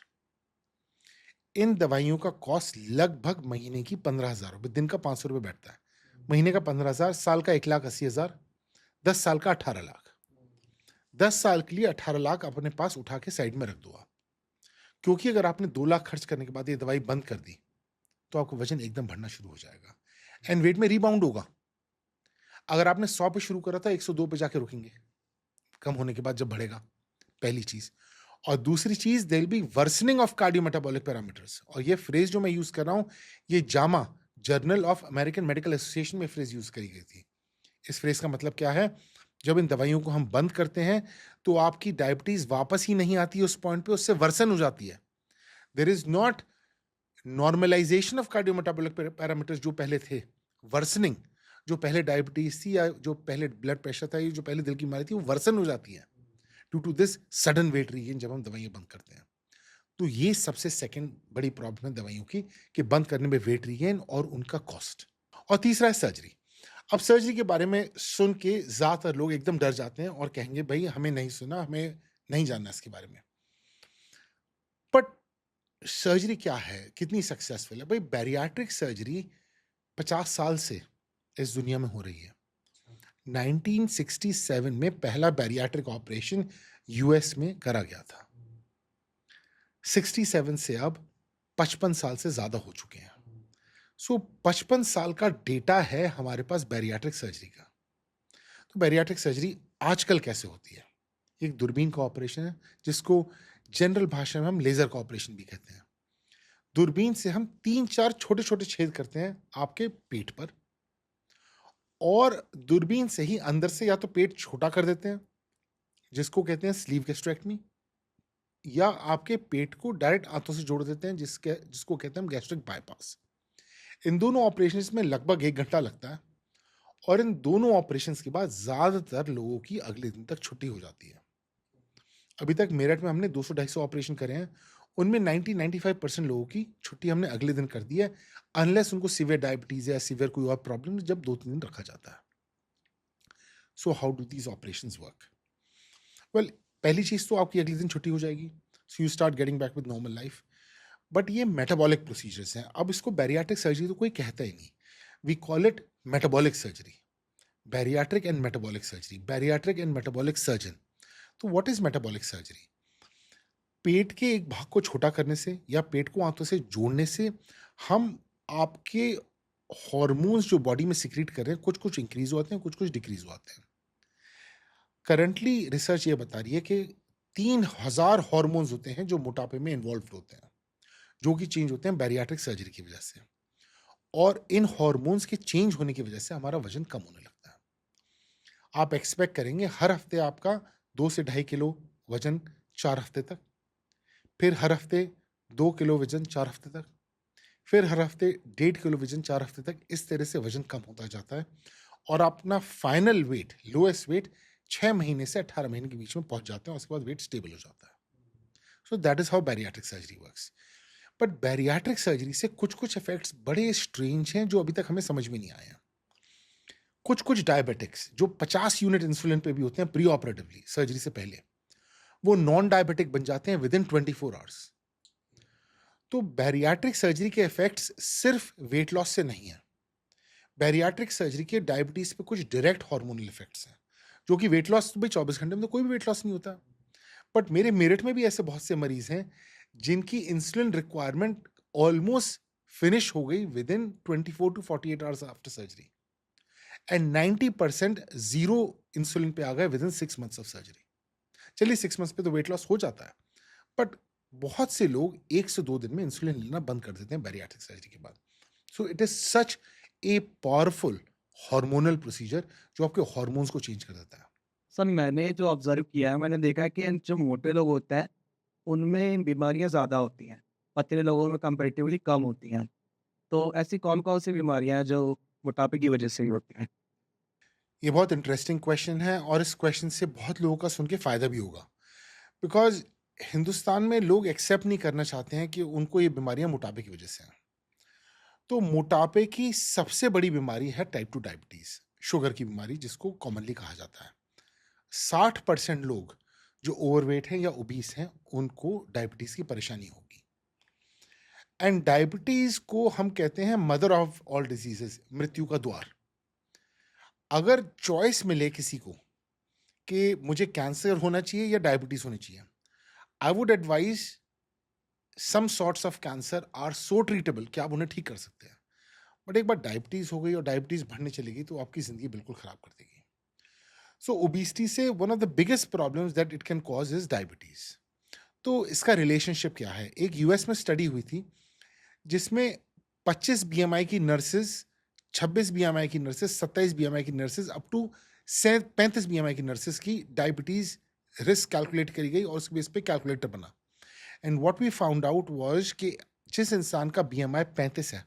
इन दवाइयों का कॉस्ट लगभग महीने की 15,000 रुपये, दिन का 500 रुपये बैठता है, महीने का 15,000, साल का 1,80,000, 10 साल का 18 लाख। 10 साल के लिए 18 लाख अपने पास उठा के साइड में रख दो आप, क्योंकि अगर आपने 2 लाख खर्च करने के बाद ये दवाई बंद कर दी तो आपका वजन एकदम बढ़ना शुरू हो जाएगा एंड वेट में रीबाउंड होगा। अगर आपने 100 पे शुरू करा था, 102 पे जाके रुकेंगे कम होने के बाद जब बढ़ेगा, पहली चीज। और दूसरी चीज, there will be worsening of cardiometabolic parameters. और ये फ्रेज जो मैं यूज कर रहा हूं, ये Jama, journal of American medical association में फ्रेज यूज करी गई थी। इस फ्रेज का मतलब क्या है? जब इन दवाइयों को हम बंद करते हैं तो आपकी डायबिटीज वापस ही नहीं आती उस पॉइंट पे, उससे वर्सन हो जाती है। There is not normalization of cardiometabolic parameters जो पहले थे, वर्सनिंग, जो पहले डायबिटीज थी या जो पहले ब्लड प्रेशर था, ये जो पहले दिल की बीमारी थी, वो वर्सन हो जाती है due to this sudden weight regain जब हम दवाइयां बंद करते हैं। तो ये सबसे सेकंड बड़ी प्रॉब्लम है दवाइयों की, कि बंद करने में वेट रीगेन और उनका कॉस्ट। और तीसरा है सर्जरी। अब सर्जरी के बारे में सुन के ज्यादातर लोग एकदम डर जाते हैं और कहेंगे भाई हमें नहीं सुना, हमें नहीं जानना इसके बारे में। बट सर्जरी क्या है, कितनी सक्सेसफुल है? भाई बैरियाट्रिक सर्जरी 50 साल से इस दुनिया में हो रही है। 1967 में पहला बैरियाट्रिक ऑपरेशन यूएस में करा गया था। 67 से अब 55 साल से ज्यादा हो चुके हैं। सो 55 साल का डेटा है हमारे पास बैरियाट्रिक सर्जरी का। तो बैरियाट्रिक सर्जरी आजकल कैसे होती है? एक दूरबीन का ऑपरेशन है, जिसको जनरल भाषा में हम लेजर का ऑपरेशन भी कहते हैं। दूरबीन से हम 3-4 छोटे छोटे छेद करते हैं आपके पेट पर, और दूरबीन से ही अंदर से या तो पेट छोटा कर देते हैं, जिसको कहते हैं स्लीव गैस्ट्रेक्टमी, या आपके पेट को डायरेक्ट आंतों से जोड़ देते हैं, जिसको कहते हैं हम गैस्ट्रिक बाईपास। इन दोनों ऑपरेशंस में लगभग 1 घंटा लगता है, और इन दोनों ऑपरेशंस के बाद ज्यादातर लोगों की अगले दिन तक छुट्टी हो जाती है। अभी तक मेरठ में हमने 200-250 ऑपरेशन करे हैं, उनमें 90-95% लोगों की छुट्टी हमने अगले दिन कर दी है, अनलेस उनको सीवियर डायबिटीज या सीवियर कोई और प्रॉब्लम, जब 2-3 दिन रखा जाता है। So how do these operations work? Well, पहली चीज तो आपकी अगले दिन छुट्टी हो जाएगी, so you start getting back with normal life. But ये मेटाबॉलिक प्रोसीजर्स हैं। अब इसको बैरियाट्रिक सर्जरी तो कोई कहता ही नहीं, we call it metabolic surgery, bariatric and metabolic surgery, bariatric and metabolic surgeon. तो व्हाट इज मेटाबॉलिक सर्जरी? पेट के एक भाग को छोटा करने से या पेट को आंतों से जोड़ने से हम आपके हॉर्मोन्स जो बॉडी में सिक्रीट कर रहे हैं, कुछ कुछ इंक्रीज होते हैं, कुछ कुछ डिक्रीज होते हैं। करंटली रिसर्च ये बता रही है कि 3,000 हॉर्मोन्स होते हैं जो मोटापे में इन्वॉल्व होते हैं, जो कि चेंज होते हैं बैरियाट्रिक सर्जरी की वजह से। और इन हार्मोन्स के चेंज होने की वजह से हमारा वजन कम होने लगता है। आप एक्सपेक्ट करेंगे हर हफ्ते आपका 2 से 2.5 किलो वजन 4 हफ्ते तक, फिर हर हफ्ते 2 किलो वजन 4 हफ्ते तक, फिर हर हफ्ते 1.5 किलो वजन 4 हफ्ते तक। इस तरह से वजन कम होता जाता है और अपना फाइनल वेट, लोएस्ट वेट 6 महीने से 18 महीने के बीच में पहुंच जाते हैं और उसके बाद वेट स्टेबल हो जाता है। So that is how bariatric surgery works. But bariatric surgery से कुछ कुछ इफेक्ट्स बड़े स्ट्रेंज हैं जो अभी तक हमें समझ में नहीं आए हैं। कुछ कुछ डायबिटिक्स जो 50 यूनिट इंसुलिन पे भी होते हैं प्री ऑपरेटिवली सर्जरी से पहले, वो नॉन डायबिटिक बन जाते हैं विद इन 24 आवर्स। तो बैरियाट्रिक सर्जरी के इफेक्ट्स सिर्फ वेट लॉस से नहीं है। बैरियाट्रिक सर्जरी के डायबिटीज पे कुछ डायरेक्ट हार्मोनल इफेक्ट्स हैं, जो कि वेट लॉस भाई 24 घंटे में तो कोई भी वेट लॉस नहीं होता। बट मेरे मेरठ में भी ऐसे बहुत से मरीज हैं जिनकी इंसुलिन रिक्वायरमेंट ऑलमोस्ट फिनिश हो गई with in 24 to 48 hours after surgery, and 90% zero insulin पे आ गए with in 6 months of surgery. चलिए 6 मंथ्स पे तो वेट लॉस हो जाता है, बट बहुत से लोग 1 से 2 दिन में इंसुलिन लेना बंद कर देते हैं बैरियाट्रिक सर्जरी के बाद। सो it is such a powerful hormonal procedure जो आपके हार्मोन्स को चेंज कर देता है। सर मैंने जो ऑब्जर्व किया है, मैंने देखा है कि जो मोटे लोग होते हैं उनमें बीमारियां ज़्यादा होती हैं, पतले लोगों में कंपैरेटिवली कम होती हैं। तो ऐसी कौन कौन सी बीमारियां हैं जो मोटापे की वजह से ही होती हैं? ये बहुत इंटरेस्टिंग क्वेश्चन है और इस क्वेश्चन से बहुत लोगों का सुन के फायदा भी होगा, बिकॉज हिंदुस्तान में लोग एक्सेप्ट नहीं करना चाहते हैं कि उनको ये बीमारियां मोटापे की वजह से हैं। तो मोटापे की सबसे बड़ी बीमारी है टाइप 2 डायबिटीज, शुगर की बीमारी जिसको कॉमनली कहा जाता है। 60% लोग जो ओवरवेट हैं या ओबीस हैं उनको डायबिटीज की परेशानी होगी। एंड डायबिटीज को हम कहते हैं मदर ऑफ ऑल डिजीजेस, मृत्यु का द्वार। अगर चॉइस मिले किसी को कि मुझे कैंसर होना चाहिए या डायबिटीज होनी चाहिए, I would advise some sorts of cancer are so treatable कि आप उन्हें ठीक कर सकते हैं। बट एक बार डायबिटीज हो गई और डायबिटीज बढ़ने चली गई तो आपकी जिंदगी बिल्कुल खराब कर देगी। सो ओबेसिटी से one of the biggest problems that it can cause is diabetes. तो इसका रिलेशनशिप क्या है? एक यूएस में स्टडी हुई थी जिसमें 25 बीएमआई की नर्सेज, 26 बीएमआई की नर्सेज, 27 बीएमआई की नर्सेज, अप टू 35 बीएमआई की नर्सेज की डायबिटीज रिस्क कैलकुलेट करी गई और उसके बेस पे कैलकुलेटर बना। And what we found out was कि जिस इंसान का बीएमआई 35 है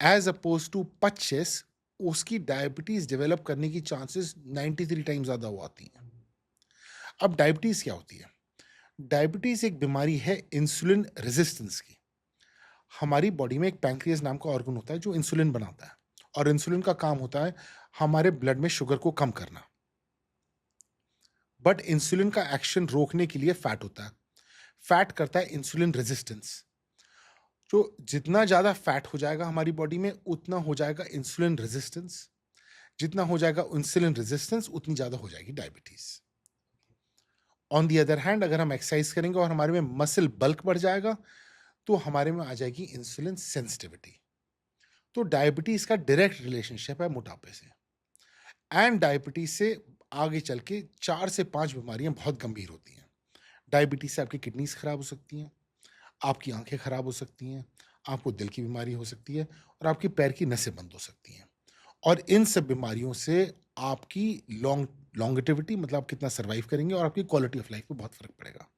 एज अपोज टू 25, उसकी डायबिटीज डेवलप करने की चांसेस 93 टाइम्स ज्यादा हो आती हैं। अब डायबिटीज क्या होती है? डायबिटीज एक बीमारी है इंसुलिन रेजिस्टेंस की। हमारी बॉडी में एक पैंक्रियास नाम का ऑर्गन होता है जो इंसुलिन बनाता है, और इंसुलिन का काम होता है हमारे ब्लड में शुगर को कम करना। बट इंसुलिन का एक्शन रोकने के लिए फैट होता है। फैट करता है इंसुलिन रेजिस्टेंस। तो जितना ज्यादा फैट हो जाएगा हमारी बॉडी में उतना हो जाएगा इंसुलिन रेजिस्टेंस। जितना हो जाएगा इंसुलिन रेजिस्टेंस उतनी ज्यादा हो जाएगी diabetes. On the other hand, अगर हम एक्सरसाइज करेंगे और हमारे में मसल बल्क बढ़ जाएगा तो हमारे में आ जाएगी इंसुलिन सेंसिटिविटी। तो डायबिटीज का डायरेक्ट रिलेशनशिप है मोटापे से। एंड डायबिटीज से आगे चल के 4 से 5 बीमारियां बहुत गंभीर होती हैं। डायबिटीज से आपकी किडनीज खराब हो सकती हैं, आपकी आंखें खराब हो सकती हैं, आपको दिल की बीमारी हो सकती है और आपकी पैर की नसें बंद हो सकती हैं। और इन सब बीमारियों से आपकी लॉन्गेटिविटी, मतलब आप कितना सर्वाइव करेंगे, और आपकी क्वालिटी ऑफ लाइफ पे बहुत फर्क पड़ेगा।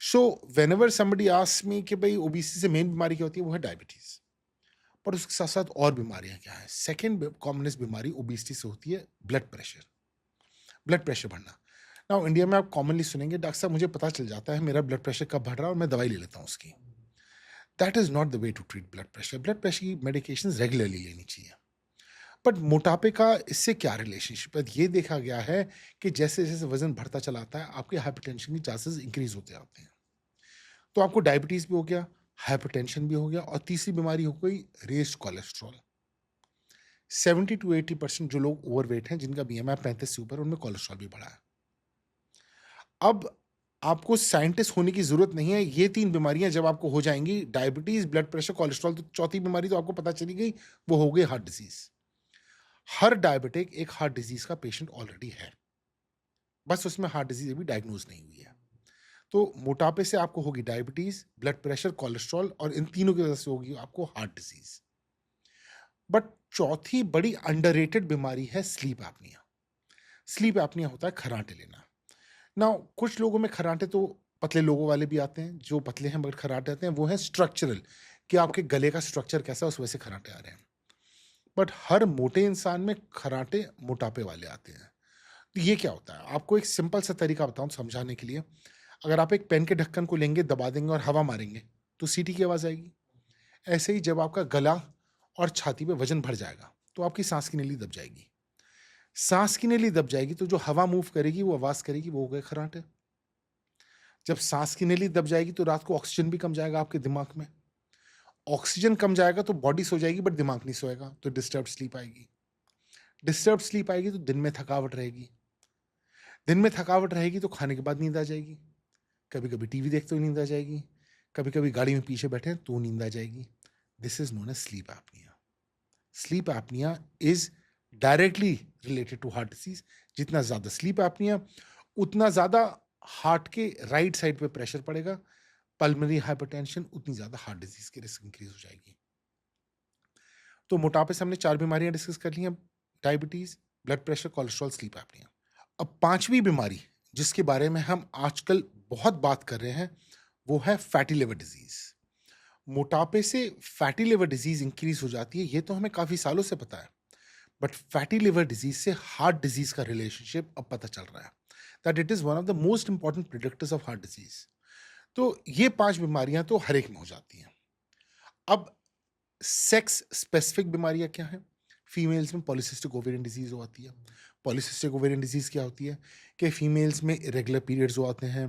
सो व्हेनेवर समबडी आस्क्स मी कि भाई ओबेसिटी से मेन बीमारी क्या होती है, वो है डायबिटीज। पर उसके साथ साथ और बीमारियां क्या है? सेकेंड कॉमनेस्ट बीमारी ओबेसिटी से होती है ब्लड प्रेशर। ब्लड प्रेशर बढ़ना। नाउ इंडिया में आप कॉमनली सुनेंगे, डॉक्टर साहब मुझे पता चल जाता है मेरा ब्लड प्रेशर कब बढ़ रहा है और मैं दवाई ले लेता हूँ उसकी। That is not the way to treat blood pressure. Blood pressure की मेडिकेशन रेगुलरली लेनी चाहिए। बट मोटापे का इससे क्या रिलेशनशिप है? ये देखा गया है कि जैसे जैसे वजन बढ़ता चला आता है आपके हाइपरटेंशन की चांसेस इंक्रीज होते आते हैं। तो आपको डायबिटीज भी हो गया, हाइपरटेंशन भी हो गया, और तीसरी बीमारी हो गई रेस्ड कोलेस्ट्रॉल। 70 to 80% जो लोग ओवरवेट हैं, जिनका बीएमआई 35 से ऊपर, उनमें कोलेस्ट्रॉल भी बढ़ा है। अब आपको साइंटिस्ट होने की जरूरत नहीं है। ये 3 बीमारियां जब आपको हो जाएंगी, डायबिटीज, ब्लड प्रेशर, कोलेस्ट्रॉल, तो चौथी बीमारी तो आपको पता चली गई, वो हो गई हार्ट डिजीज। हर डायबिटिक एक हार्ट डिजीज का पेशेंट ऑलरेडी है, बस उसमें हार्ट डिजीज अभी डायग्नोज नहीं हुई है। तो मोटापे से आपको होगी डायबिटीज, ब्लड प्रेशर, कोलेस्ट्रॉल, और इन तीनों की वजह से होगी आपको हार्ट डिजीज। बट चौथी बड़ी अंडररेटेड बीमारी है स्लीप एपनिया। स्लीप एपनिया होता है खर्राटे लेना। नाउ कुछ लोगों में खर्राटे तो पतले लोगों वाले भी आते हैं, जो पतले हैं मगर खर्राटे आते हैं, वो है स्ट्रक्चरल, कि आपके गले का स्ट्रक्चर कैसा है उस वजह से खर्राटे आ रहे हैं। बट हर मोटे इंसान में खर्राटे मोटापे वाले आते हैं। तो ये क्या होता है, आपको एक सिंपल सा तरीका बताऊं समझाने के लिए। अगर आप एक पेन के ढक्कन को लेंगे, दबा देंगे और हवा मारेंगे तो सीटी की आवाज आएगी। ऐसे ही जब आपका गला और छाती पे वजन बढ़ जाएगा तो आपकी सांस की नली दब जाएगी। सांस की नली दब जाएगी तो जो हवा मूव करेगी वो आवाज करेगी, वो हो गए खर्राटे। जब सांस की नली दब जाएगी तो रात को ऑक्सीजन भी कम जाएगा आपके दिमाग में। ऑक्सीजन कम जाएगा तो बॉडी सो जाएगी बट दिमाग नहीं सोएगा, तो डिस्टर्ब स्लीप आएगी। डिस्टर्ब स्लीप आएगी तो दिन में थकावट रहेगी। दिन में थकावट रहेगी तो खाने के बाद नींद आ जाएगी। कभी कभी टीवी देखते हुए नींद आ जाएगी। कभी कभी गाड़ी में पीछे बैठे हैं तो नींद आ जाएगी। This is known as sleep apnea. Sleep apnea is directly related to heart disease. जितना ज्यादा स्लीप एपनिया उतना ज्यादा हार्ट के राइट साइड पे प्रेशर पड़ेगा, पल्मोनरी हाइपरटेंशन, उतनी ज्यादा हार्ट डिजीज की रिस्क इंक्रीज हो जाएगी। तो मोटापे से हमने 4 बीमारियां डिस्कस कर ली हैं, diabetes, blood pressure, cholesterol, sleep apnoea. अब 5वीं बीमारी जिसके बारे में हम आजकल बहुत बात कर रहे हैं वो है फैटी लिवर डिजीज। मोटापे से फैटी लिवर डिजीज इंक्रीज हो जाती है, ये तो हमें काफी सालों से पता है, बट फैटी लिवर डिजीज से हार्ट डिजीज का रिलेशनशिप अब पता चल रहा है, that it is one of the most important predictors of heart disease. तो ये 5 बीमारियां तो हर एक में हो जाती हैं। अब सेक्स स्पेसिफिक बीमारियां क्या हैं? फीमेल्स में पॉलीसिस्टिक ओवेरियन डिजीज हो आती है। पॉलीसिस्टिक ओवेरियन डिजीज क्या होती है कि फीमेल्स में इरेगुलर पीरियड्स हो आते हैं,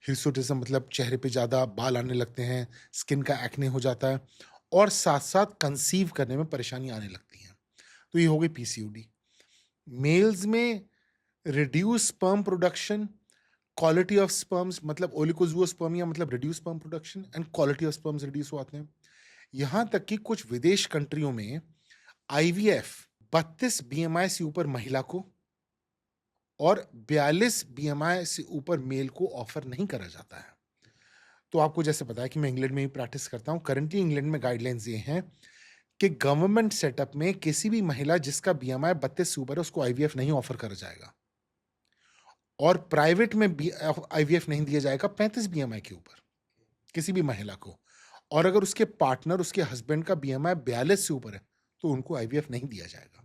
हिर्सुटिज्म मतलब चेहरे पे ज़्यादा बाल आने लगते हैं, स्किन का एक्ने हो जाता है, और साथ साथ कंसीव करने में परेशानी आने लगती हैं। तो ये हो गई पीसीओडी। मेल्स में reduce sperm production, quality of sperms मतलब ओलिगोजुओस्पर्मिया मतलब reduce sperm production, and quality of sperms reduce हो आते हैं। यहां तक कि कुछ विदेश कंट्रियों में आईवीएफ 32 बीएमआई से ऊपर महिला को और 42 बीएमआई से ऊपर मेल को ऑफर नहीं करा जाता है। तो आपको जैसे पता है कि मैं इंग्लैंड में ही प्रैक्टिस करता हूं, करंटली इंग्लैंड में गाइडलाइंस ये हैं कि गवर्नमेंट सेटअप में किसी भी महिला जिसका बीएमआई 32 से ऊपर है उसको आईवीएफ नहीं ऑफर करा जाएगा, और प्राइवेट में आईवीएफ नहीं दिया जाएगा 35 बीएमआई के ऊपर किसी भी महिला को। और अगर उसके पार्टनर, उसके हस्बैंड का बीएमआई 42 से ऊपर है तो उनको आईवीएफ नहीं दिया जाएगा।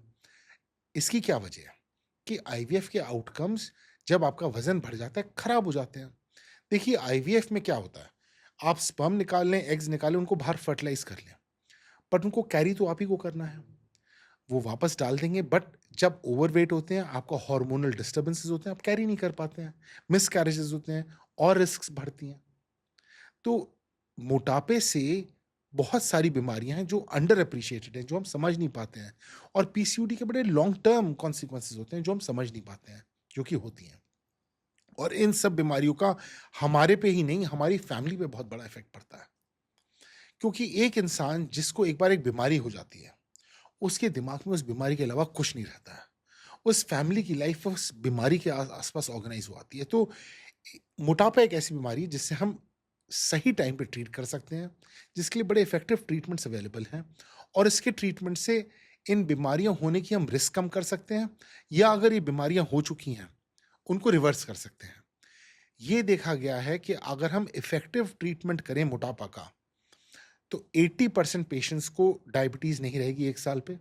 इसकी क्या वजह है कि आईवीएफ के आउटकम्स जब आपका वजन बढ़ जाता है खराब हो जाते हैं। देखिए आईवीएफ में क्या होता है, आप स्पर्म निकाल लें, एग्स निकालें, उनको बाहर फर्टिलाइज कर लें, बट उनको कैरी तो आप ही को करना है। वो वापस डाल देंगे, बट जब ओवरवेट होते हैं, आपका हार्मोनल डिस्टर्बेंसेस होते हैं, आप कैरी नहीं कर पाते हैं, मिस कैरेजेस होते हैं और रिस्क बढ़ती हैं। तो मोटापे से बहुत सारी बीमारियां हैं जो अंडर अप्रिशिएटेड हैं, जो हम समझ नहीं पाते हैं, और पीसीओडी के बड़े लॉन्ग टर्म कॉन्सिक्वेंसेस होते हैं जो हम समझ नहीं पाते हैं, जो कि होती हैं। और इन सब बीमारियों का हमारे पे ही नहीं, हमारी फैमिली पे बहुत बड़ा इफेक्ट पड़ता है। क्योंकि एक इंसान जिसको एक बार एक बीमारी हो जाती है, उसके दिमाग में उस बीमारी के अलावा कुछ नहीं रहता है। उस फैमिली की लाइफ उस बीमारी के आसपास ऑर्गेनाइज हो आती है। तो मोटापा एक ऐसी बीमारी है जिससे हम सही टाइम पे ट्रीट कर सकते हैं, जिसके लिए बड़े इफेक्टिव ट्रीटमेंट्स अवेलेबल हैं, और इसके ट्रीटमेंट से इन बीमारियां होने की हम रिस्क कम कर सकते हैं, या अगर ये बीमारियां हो चुकी हैं उनको रिवर्स कर सकते हैं। ये देखा गया है कि अगर हम इफेक्टिव ट्रीटमेंट करें मोटापा का, तो 80% पेशेंट्स को डायबिटीज नहीं रहेगी 1 साल पे,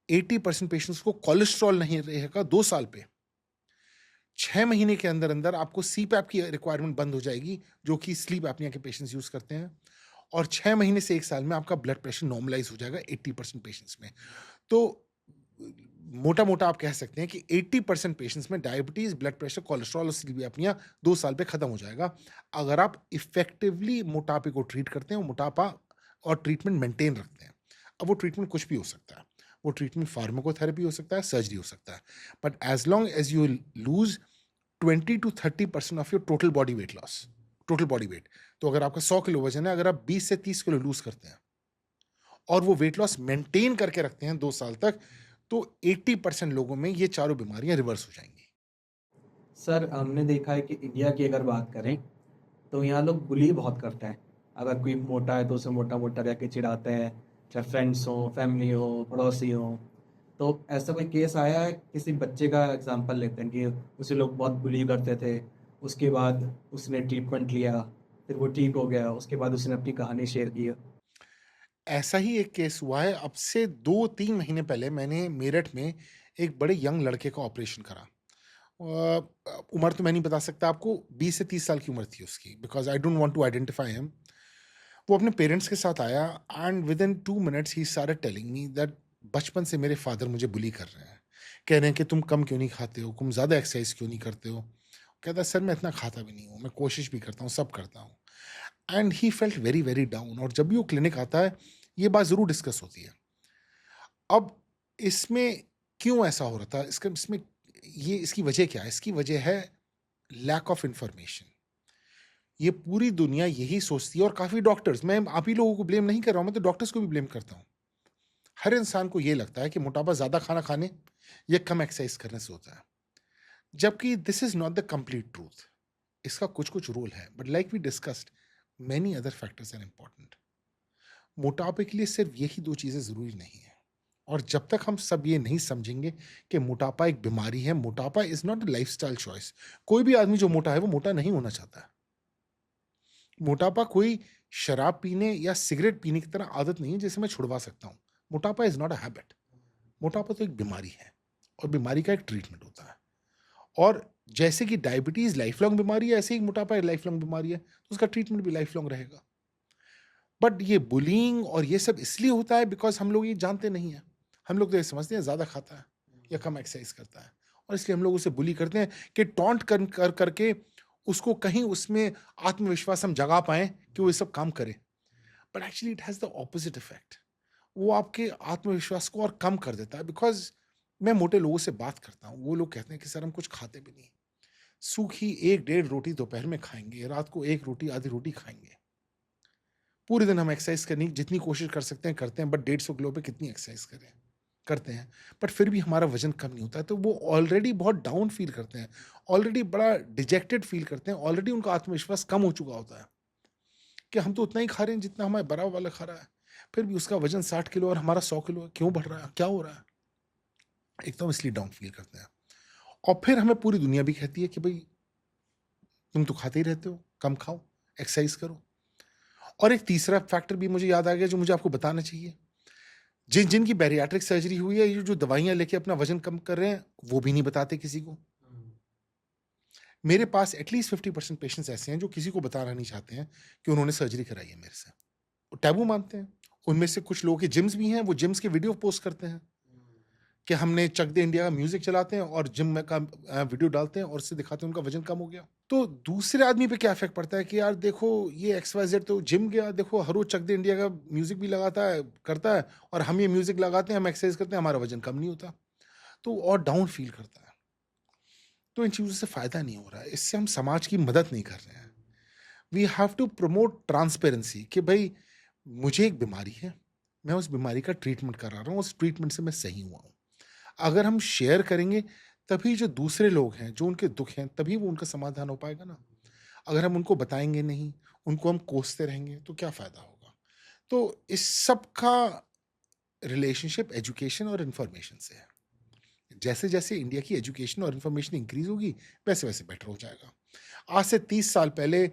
80% पेशेंट्स को कोलेस्ट्रॉल नहीं रहेगा 2 साल पे, 6 महीने के अंदर अंदर आपको सीपैप की रिक्वायरमेंट बंद हो जाएगी, जो कि स्लीप एपनिया के पेशेंट्स यूज करते हैं, और 6 महीने से 1 साल में आपका ब्लड प्रेशर नॉर्मलाइज हो जाएगा 80% पेशेंट्स में। तो मोटा मोटा आप कह सकते हैं कि 80% पेशेंट्स में डायबिटीज, ब्लड प्रेशर, कोलेस्ट्रॉल और स्लीप एपनिया 2 साल पे खत्म हो जाएगा, अगर आप इफेक्टिवली मोटापे को ट्रीट करते हैं, मोटापा और ट्रीटमेंट मेंटेन रखते हैं। अब वो ट्रीटमेंट कुछ भी हो सकता है, वो ट्रीटमेंट फार्माकोथेरेपी हो सकता है, सर्जरी हो सकता है, but as long as you lose 20 to 30% of your total body weight loss, total body weight, तो अगर आपका 100 किलो वजन है, अगर आप 20 से 30 किलो लूज करते हैं और वो वेट लॉस मेंटेन करके रखते हैं 2 साल तक, तो 80% लोगों में ये चारों बीमारियां रिवर्स हो जाएंगी। सर हमने देखा है कि इंडिया की अगर बात करें तो यहाँ लोग बुली बहुत करते हैं। अगर कोई मोटा है तो उसे मोटा मोटा कह के चिढ़ाते हैं, चाहे फ्रेंड्स हों, फैमिली हो, पड़ोसी हों। तो ऐसा कोई केस आया है, किसी बच्चे का एग्ज़ाम्पल लेते हैं कि उसे लोग बहुत बुली करते थे, उसके बाद उसने ट्रीटमेंट लिया, फिर वो ठीक हो गया, उसके बाद उसने अपनी कहानी शेयर की है? ऐसा ही एक केस हुआ है। अब से 2-3 महीने पहले मैंने मेरठ में एक बड़े यंग लड़के का ऑपरेशन करा। उम्र तो मैं नहीं बता सकता आपको, 20 से 30 साल की उम्र थी उसकी, because I don't want to identify him. वो अपने पेरेंट्स के साथ आया एंड विदिन 2 मिनट्स ही स्टार्टेड टेलिंग मी दैट बचपन से मेरे फादर मुझे बुली कर रहे हैं। कह रहे हैं कि तुम कम क्यों नहीं खाते हो? तुम ज़्यादा एक्सरसाइज़ क्यों नहीं करते हो? कहता है सर मैं इतना खाता भी नहीं हूँ, मैं कोशिश भी करता हूँ, सब करता हूँ। And he felt very, very down, और जब भी वो क्लिनिक आता है, ये बात ज़रूर डिस्कस होती है। अब इसमें क्यों ऐसा हो रहा था? इसमें ये इसकी वजह क्या है? इसकी वजह है लैक ऑफ इन्फॉर्मेशन। ये पूरी दुनिया यही सोचती है, और काफ़ी डॉक्टर्स, मैं आप ही लोगों को ब्लेम नहीं कर रहा हूँ, मैं तो डॉक्टर्स को भी ब्लेम करता हूँ। हर इंसान को ये लगता है कि मोटापा ज़्यादा खाना खाने या कम एक्सरसाइज करने से होता है। जबकि this is not the complete truth. इसका कुछ-कुछ रोल है, but like we discussed, many other factors are important. मोटापे के लिए सिर्फ यही 2 चीज़ें ज़रूरी नहीं है। और जब तक हम सब ये नहीं समझेंगे कि मोटापा एक बीमारी है, मोटापा is not a lifestyle choice. कोई भी आदमी जो मोटा है, वो मोटा नहीं होना चाहता है। मोटापा कोई शराब पीने या सिगरेट पीने की तरह आदत नहीं है जिसे मैं छुड़वा सकता हूँ। मोटापा इज़ नॉट अ हैबिट। मोटापा तो एक बीमारी है, और बीमारी का एक ट्रीटमेंट होता है। और जैसे कि डायबिटीज़ लाइफ़ लॉन्ग बीमारी है, ऐसे ही मोटापा एक लाइफ़ लॉन्ग बीमारी है, तो उसका ट्रीटमेंट भी लाइफ़ लॉन्ग रहेगा। बट ये बुलिंग और ये सब इसलिए होता है बिकॉज़ हम लोग ये जानते नहीं हैं। हम लोग तो ये समझते हैं ज़्यादा खाता है या कम एक्सरसाइज़ करता है, और इसलिए हम लोग उसे बुली करते हैं कि टॉन्ट कर करके उसको कहीं उसमें आत्मविश्वास हम जगा पाएँ कि वो ये सब काम करे। But actually it has the opposite effect. वो आपके आत्मविश्वास को और कम कर देता है, बिकॉज़ मैं मोटे लोगों से बात करता हूँ, वो लोग कहते हैं कि सर हम कुछ खाते भी नहीं। सूखी 1 डेढ़ रोटी दोपहर में खाएँगे, रात को 1 रोटी आधी रोटी खाएँगे। पूरे दिन हम एक्सरसाइज करने की जितनी कोशिश कर सकते हैं करते हैं, बट 150 किलो पे कितनी एक्सरसाइज करें? करते हैं, बट फिर भी हमारा वज़न कम नहीं होता है, तो वो ऑलरेडी बहुत डाउन फ़ील करते हैं, ऑलरेडी बड़ा डिजेक्टेड फ़ील करते हैं, ऑलरेडी उनका आत्मविश्वास कम हो चुका होता है कि हम तो उतना ही खा रहे हैं जितना हमारे बराबर वाला खा रहा है, फिर भी उसका वज़न 60 किलो और हमारा 100 किलो है, क्यों बढ़ रहा है? क्या हो रहा है? एकदम इसलिए डाउन फ़ील करते हैं। और फिर हमें पूरी दुनिया भी कहती है कि भई तुम तो खाते ही रहते हो, कम खाओ, एक्सरसाइज करो। और एक तीसरा फैक्टर भी मुझे याद आ गया जो मुझे आपको बताना चाहिए। जिनकी बैरियाट्रिक सर्जरी हुई है, ये जो दवाइयाँ लेके अपना वज़न कम कर रहे हैं, वो भी नहीं बताते किसी को। मेरे पास एटलीस्ट 50% पेशेंट्स ऐसे हैं जो किसी को बताना नहीं चाहते हैं कि उन्होंने सर्जरी कराई है मेरे से। वो टैबू मानते हैं। उनमें से कुछ लोगों के जिम्स भी हैं, वो जिम्स के वीडियो पोस्ट करते हैं कि हमने चक दे इंडिया का म्यूज़िक चलाते हैं और जिम में का वीडियो डालते हैं और उससे दिखाते हैं उनका वज़न कम हो गया। तो दूसरे आदमी पे क्या इफ़ेक्ट पड़ता है कि यार देखो ये एक्स-वाई-ज़ेड तो जिम गया, देखो हर रोज़ चक दे इंडिया का म्यूज़िक भी लगाता है, करता है, और हम ये म्यूज़िक लगाते हैं, हम एक्सरसाइज़ करते हैं, हमारा वज़न कम नहीं होता। तो और डाउन फ़ील करता है। तो इन चीज़ों से फ़ायदा नहीं हो रहा है। इससे हम समाज की मदद नहीं कर रहे हैं। We have to promote transparency कि भई मुझे एक बीमारी है, मैं उस बीमारी का ट्रीटमेंट करा रहा हूँ, उस ट्रीटमेंट से मैं सही हुआ हूँ। अगर हम शेयर करेंगे, तभी जो दूसरे लोग हैं, जो उनके दुःख हैं, तभी वो उनका समाधान हो पाएगा ना। अगर हम उनको बताएँगे नहीं, उनको हम कोसते रहेंगे, तो क्या फ़ायदा होगा? तो इस सब का रिलेशनशिप एजुकेशन और इन्फॉर्मेशन से है। जैसे-जैसे इंडिया की एजुकेशन और इन्फॉर्मेशन इंक्रीज़ होगी, वैसे-वैसे बेटर हो जाएगा। आज से 30 साल पहले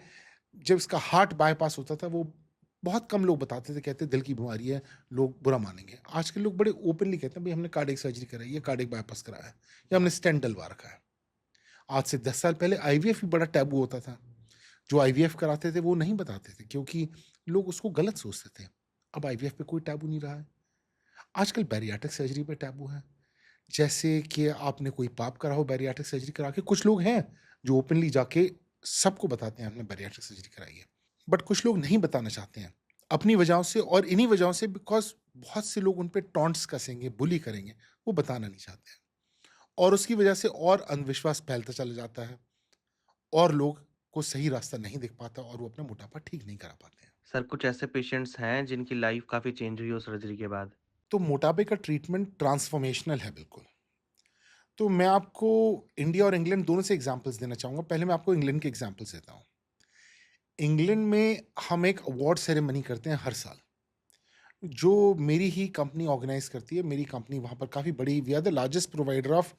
जब इसका हार्ट बायपास होता था, वो बहुत कम लोग बताते थे, कहते दिल की बीमारी है, लोग बुरा मानेंगे। आजकल लोग बड़े ओपनली कहते हैं, भई हमने कार्डियक सर्जरी कराई है, कार्डियक बायपास कराया है, या हमने स्टेंट डलवा रखा है। आज से 10 साल पहले आईवीएफ भी बड़ा टैबू होता था। जो आईवीएफ कराते थे, वो नहीं बताते थे क्योंकि लोग उसको गलत सोचते थे। अब आईवीएफ पे कोई टैबू नहीं रहा है। आजकल बैरियाट्रिक सर्जरी पे टैबू है। जैसे कि आपने कोई पाप करा हो बैरियाट्रिक सर्जरी करा के, कुछ लोग हैं जो ओपनली जाके सबको बताते हैं हमने बैरियाट्रिक सर्जरी कराई है। बट कुछ लोग नहीं बताना चाहते हैं अपनी वजहों से, और इन्हीं वजहों से बिकॉज़ बहुत से लोग उन पे टॉन्ट्स कसेंगे, बुली करेंगे, वो बताना नहीं चाहते हैं। और उसकी वजह से और अंधविश्वास फैलता चला जाता है, और लोग को सही रास्ता नहीं दिख पाता, और वो अपना मोटापा ठीक नहीं करा पाते हैं। सर कुछ ऐसे पेशेंट्स हैं जिनकी लाइफ काफ़ी चेंज हुई हो सर्जरी के बाद? तो मोटापे का ट्रीटमेंट ट्रांसफॉर्मेशनल है बिल्कुल। तो मैं आपको इंडिया और इंग्लैंड दोनों से एग्ज़ाम्पल्स देना चाहूँगा। पहले मैं आपको इंग्लैंड के एग्ज़ाम्पल्स देता हूँ। इंग्लैंड में हम एक अवार्ड सेरेमनी करते हैं हर साल। जो मेरी ही कंपनी ऑर्गेनाइज करती है, मेरी कंपनी वहाँ पर काफ़ी बड़ी, we are the largest provider of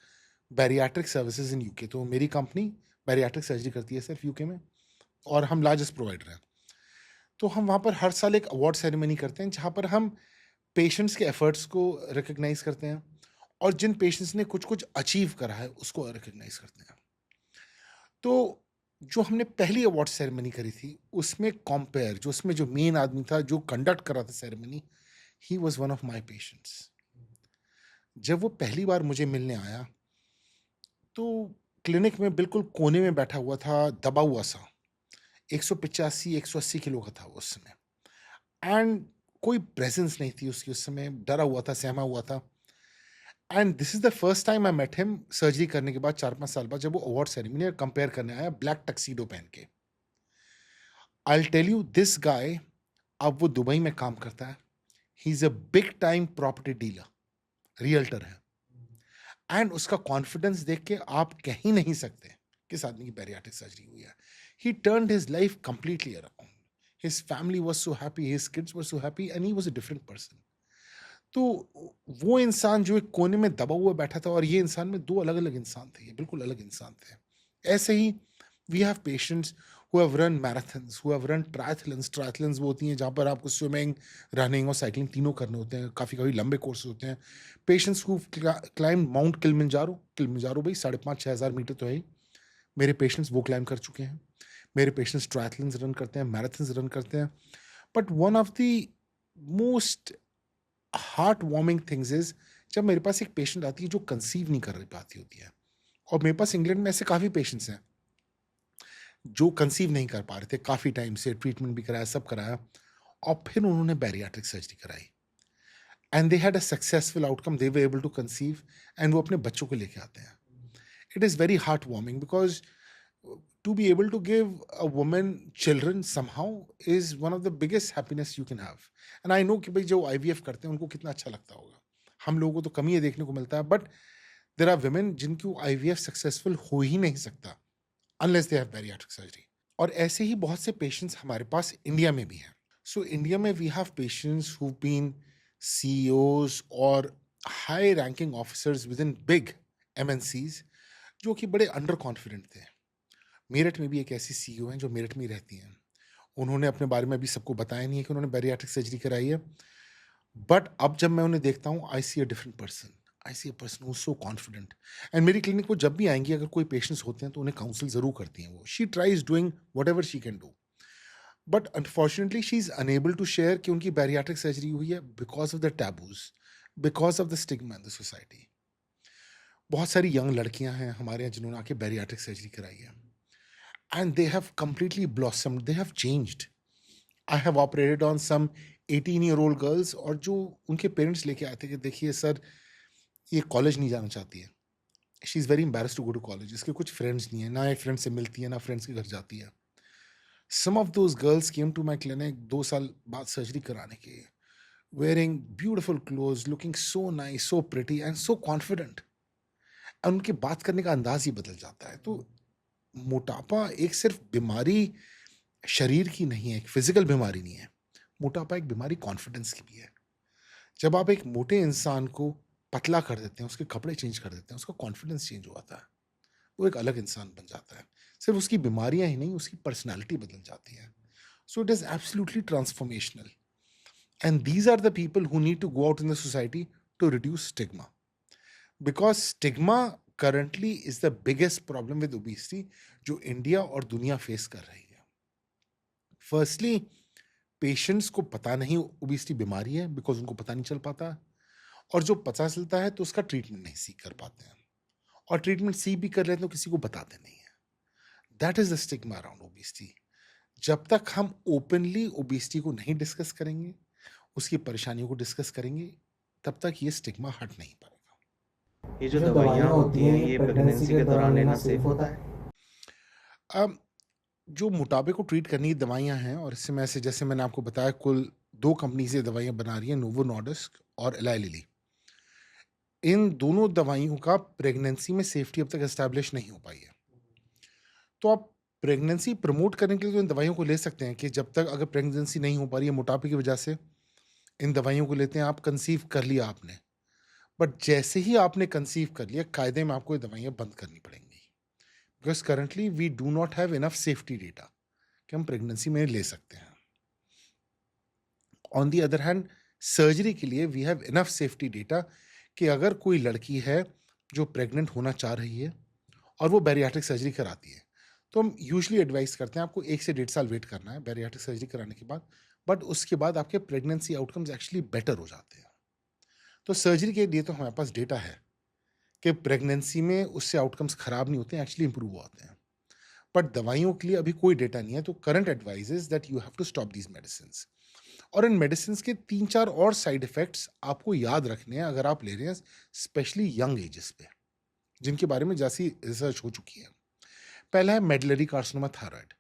bariatric services in UK. तो मेरी कंपनी बैरियाट्रिक सर्जरी करती है सिर्फ यूके में, और हम लार्जेस्ट प्रोवाइडर हैं। तो हम वहाँ पर हर साल एक अवार्ड सेरेमनी करते हैं, जहाँ पर हम पेशेंट्स के एफर्ट्स को रिकग्नाइज करते हैं, और जिन पेशेंट्स ने कुछ कुछ अचीव करा है उसको रिकग्नाइज करते हैं। तो जो हमने पहली अवार्ड सेरेमनी करी थी, उसमें कॉम्पेयर, जो उसमें जो मेन आदमी था जो कंडक्ट कर रहा था ceremony, he was one of my patients. जब वो पहली बार मुझे मिलने आया, तो क्लिनिक में बिल्कुल कोने में बैठा हुआ था, दबा हुआ सा, 185-180 किलो का था वो उस समय, एंड कोई प्रेजेंस नहीं थी उसकी उस समय, डरा हुआ था, सहमा हुआ था। And this is the first time I met him surgery करने के बाद 4-5 साल बाद, जब वो अवार्ड सेरेमनी कंपेयर करने आया ब्लैक टक्सीडो पहन के। I tell you this guy, अब वो दुबई में काम करता है, he is a big time property dealer, realtor है, एंड उसका कॉन्फिडेंस देख के आप कह ही नहीं सकते किस आदमी की बैरियाट्रिक सर्जरी हुई है। ही turned his life completely around, his family was so happy, his kids were so happy, and he was a different person. तो वो इंसान जो एक कोने में दबा हुआ बैठा था, और ये इंसान में दो अलग अलग इंसान थे, ये बिल्कुल अलग इंसान थे। ऐसे ही we have patients who have run marathons, who have run triathlons. Triathlons वो होती हैं जहाँ पर आपको स्विमिंग, रनिंग और साइकिलिंग तीनों करने होते हैं, काफ़ी काफ़ी लंबे कोर्स होते हैं। Patients who climb mount Kilimanjaro, Kilimanjaro भाई 5,500-6,000 मीटर तो है ही, मेरे पेशेंट्स वो क्लाइम कर चुके हैं। मेरे पेशेंट्स ट्रायथलन्स रन करते हैं, मैराथन्स रन करते हैं। But one of the most heart warming things is, जब मेरे पास एक पेशेंट आती है जो कंसीव नहीं कर पाती होती है, और मेरे पास इंग्लैंड में ऐसे काफ़ी पेशेंट्स हैं जो कंसीव नहीं कर पा रहे थे, काफ़ी टाइम से ट्रीटमेंट भी कराया, सब कराया, और फिर उन्होंने बैरियाट्रिक सर्जरी कराई, and they had a successful outcome, they were able to conceive, and वो अपने बच्चों को लेके आते हैं। It is very heart warming, because to be able to give a woman children somehow is one of the biggest happiness you can have. And I know कि भाई जो IVF करते हैं उनको कितना अच्छा लगता होगा, हम लोगों को तो कम ही ये देखने को मिलता है, बट देर आर women जिनको IVF सक्सेसफुल हो ही नहीं सकता unless they have bariatric surgery. और ऐसे ही बहुत से पेशेंट्स हमारे पास इंडिया में भी हैं। सो इंडिया में we have patients who've been CEOs और high ranking officers within big MNCs, जो कि बड़े अंडर कॉन्फिडेंट थे। मेरठ में भी एक ऐसी सीईओ हैं जो मेरठ में ही रहती हैं, उन्होंने अपने बारे में अभी सबको बताया नहीं है कि उन्होंने बैरियाट्रिक सर्जरी कराई है, बट अब जब मैं उन्हें देखता हूँ, I see a different person, I see a person who so confident. And मेरी क्लिनिक को जब भी आएंगी, अगर कोई पेशेंट्स होते हैं तो उन्हें काउंसिल जरूर करती हैं वो, she tries doing whatever she can do, but unfortunately she is unable to share कि उनकी बैरियाट्रिक सर्जरी हुई है because of the taboos, because of the stigma in the society. बहुत सारी यंग लड़कियां हैं हमारे यहाँ जिन्होंने आके बैरियाट्रिक सर्जरी कराई है, and they have completely blossomed, they have changed. I have operated on some 18-year-old girls, और जो उनके पेरेंट्स लेके आते कि देखिए सर ये कॉलेज नहीं जाना चाहती है, she is very embarrassed to go to college, इसके कुछ फ्रेंड्स नहीं है, ना एक फ्रेंड से मिलती है, ना फ्रेंड्स के घर जाती है। Some of those girls came to my clinic 2 साल बाद सर्जरी कराने के, wearing beautiful clothes, looking so nice, so pretty and so confident, और उनके बात करने का अंदाज ही बदल जाता है। तो मोटापा एक सिर्फ बीमारी शरीर की नहीं है, एक फिजिकल बीमारी नहीं है, मोटापा एक बीमारी कॉन्फिडेंस की भी है। जब आप एक मोटे इंसान को पतला कर देते हैं, उसके कपड़े चेंज कर देते हैं, उसका कॉन्फिडेंस चेंज हो जाता है, वो एक अलग इंसान बन जाता है। सिर्फ उसकी बीमारियां ही नहीं, उसकी पर्सनैलिटी बदल जाती है। So it is absolutely transformational, and these are the people who need to go out in the society to reduce stigma, because stigma currently is the biggest problem with obesity जो India और दुनिया face कर रही है। Firstly, patients को पता नहीं obesity बीमारी है, बिकॉज उनको पता नहीं चल पाता, और जो पता चलता है तो उसका ट्रीटमेंट नहीं सीख कर पाते हैं, और ट्रीटमेंट सीख भी कर लेते हैं तो किसी को बताते नहीं है। That is the stigma around obesity. जब तक हम ओपनली ओबेसिटी को नहीं डिस्कस करेंगे, उसकी परेशानियों को डिस्कस करेंगे, तब तक ये स्टिग्मा हट नहीं पाएगा। ये जो दवाइयाँ होती हैं ये प्रेगनेंसी के दौरान लेना सेफ होता है? अब जो मोटापे को ट्रीट करने की दवाइयाँ हैं, और इससे मैं से जैसे मैंने आपको बताया, कुल 2 कंपनी से दवाइयाँ बना रही हैं, नोवो नॉर्डिस्क और एलाई लिली। इन दोनों दवाइयों का प्रेगनेंसी में सेफ्टी अब तक एस्टैब्लिश नहीं हो पाई है। तो आप प्रेगनेंसी प्रमोट करने के लिए तो इन दवाइयों को ले सकते हैं कि जब तक अगर प्रेगनेंसी नहीं हो पा रही है मोटापे की वजह से, इन दवाइयों को लेते हैं, आप कंसीव कर लिया आपने, बट जैसे ही आपने कंसीव कर लिया, कायदे में आपको ये दवाइयाँ बंद करनी पड़ेंगी। Because currently we do not have enough safety data कि हम प्रेगनेंसी में ले सकते हैं। On the other hand, surgery के लिए we have enough safety data कि अगर कोई लड़की है जो प्रेग्नेंट होना चाह रही है और वो बैरियाट्रिक सर्जरी कराती है, तो हम यूजुअली एडवाइस करते हैं आपको 1 से 1.5 साल वेट करना है बैरियाट्रिक सर्जरी कराने के बाद, बट उसके बाद आपके प्रेगनेंसी आउटकम्स एक्चुअली बेटर हो जाते हैं। तो सर्जरी के लिए तो हमारे पास डेटा है कि प्रेगनेंसी में उससे आउटकम्स खराब नहीं होते हैं, एक्चुअली इंप्रूव होते हैं। बट दवाइयों के लिए अभी कोई डेटा नहीं है, तो current advice is that you have to stop these medicines. और इन मेडिसिन के 3-4 और साइड इफेक्ट्स आपको याद रखने हैं अगर आप ले रहे हैं, स्पेशली यंग एजेस पे, जिनके बारे में जैसी रिसर्च हो चुकी है। पहला है मेडलरी कार्सिनोमा थायराइड।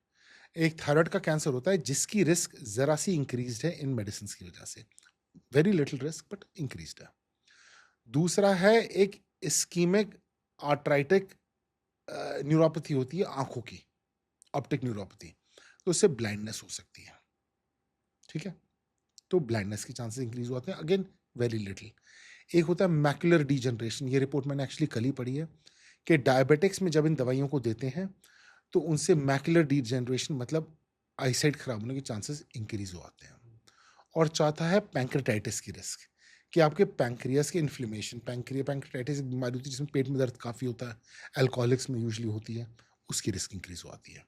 एक थायराइड का कैंसर होता है जिसकी रिस्क जरा सी इंक्रीज्ड है इन मेडिसिन की वजह से, very little risk but increased है। दूसरा है एक इस्कीमिक आर्ट्राइटिक न्यूरोपैथी होती है आंखों की, ऑप्टिक न्यूरोपैथी, तो उससे ब्लाइंडनेस हो सकती है। ठीक है, तो ब्लाइंडनेस के चांसेस इंक्रीज होते हैं, अगेन वेरी लिटिल। एक होता है मैकुलर डीजनरेशन, ये रिपोर्ट मैंने एक्चुअली कल ही पढ़ी है कि डायबिटिक्स में जब इन दवाइयों को देते हैं तो उनसे मैकुलर डीजनरेशन मतलब आईसाइट खराब होने के चांसेस इंक्रीज हो आते हैं। और चौथा है पैंक्रेटाइटिस की रिस्क, कि आपके पैंक्रियास के इन्फ्लेमेशन, पैंक्रेटाइटिस एक बीमारी होती है जिसमें पेट में दर्द काफ़ी होता है, अल्कोहलिक्स में यूजुअली होती है, उसकी रिस्क इंक्रीज हो आती है।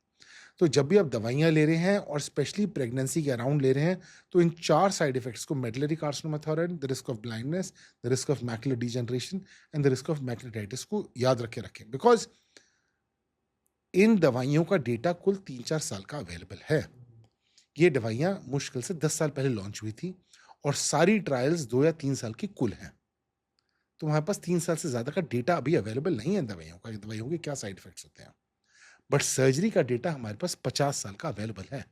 तो जब भी आप दवाइयाँ ले रहे हैं और स्पेशली प्रेगनेंसी के अराउंड ले रहे हैं, तो इन 4 साइड इफेक्ट्स को, medullary carcinoma thyroid, the risk of blindness, the risk of macular degeneration and the risk of मैक्रोटाइटिस को याद रखें, बिकॉज इन दवाइयों का डेटा कुल 3-4 साल का अवेलेबल है। ये दवाइयाँ मुश्किल से 10 साल पहले लॉन्च हुई थी और सारी ट्रायल्स 2 या 3 साल की कुल हैं। तो हमारे पास 3 साल से ज़्यादा का डेटा अभी अवेलेबल नहीं है दवाइयों का, दवाइयों के क्या साइड इफेक्ट्स होते हैं। बट सर्जरी का डेटा हमारे पास 50 साल का अवेलेबल है,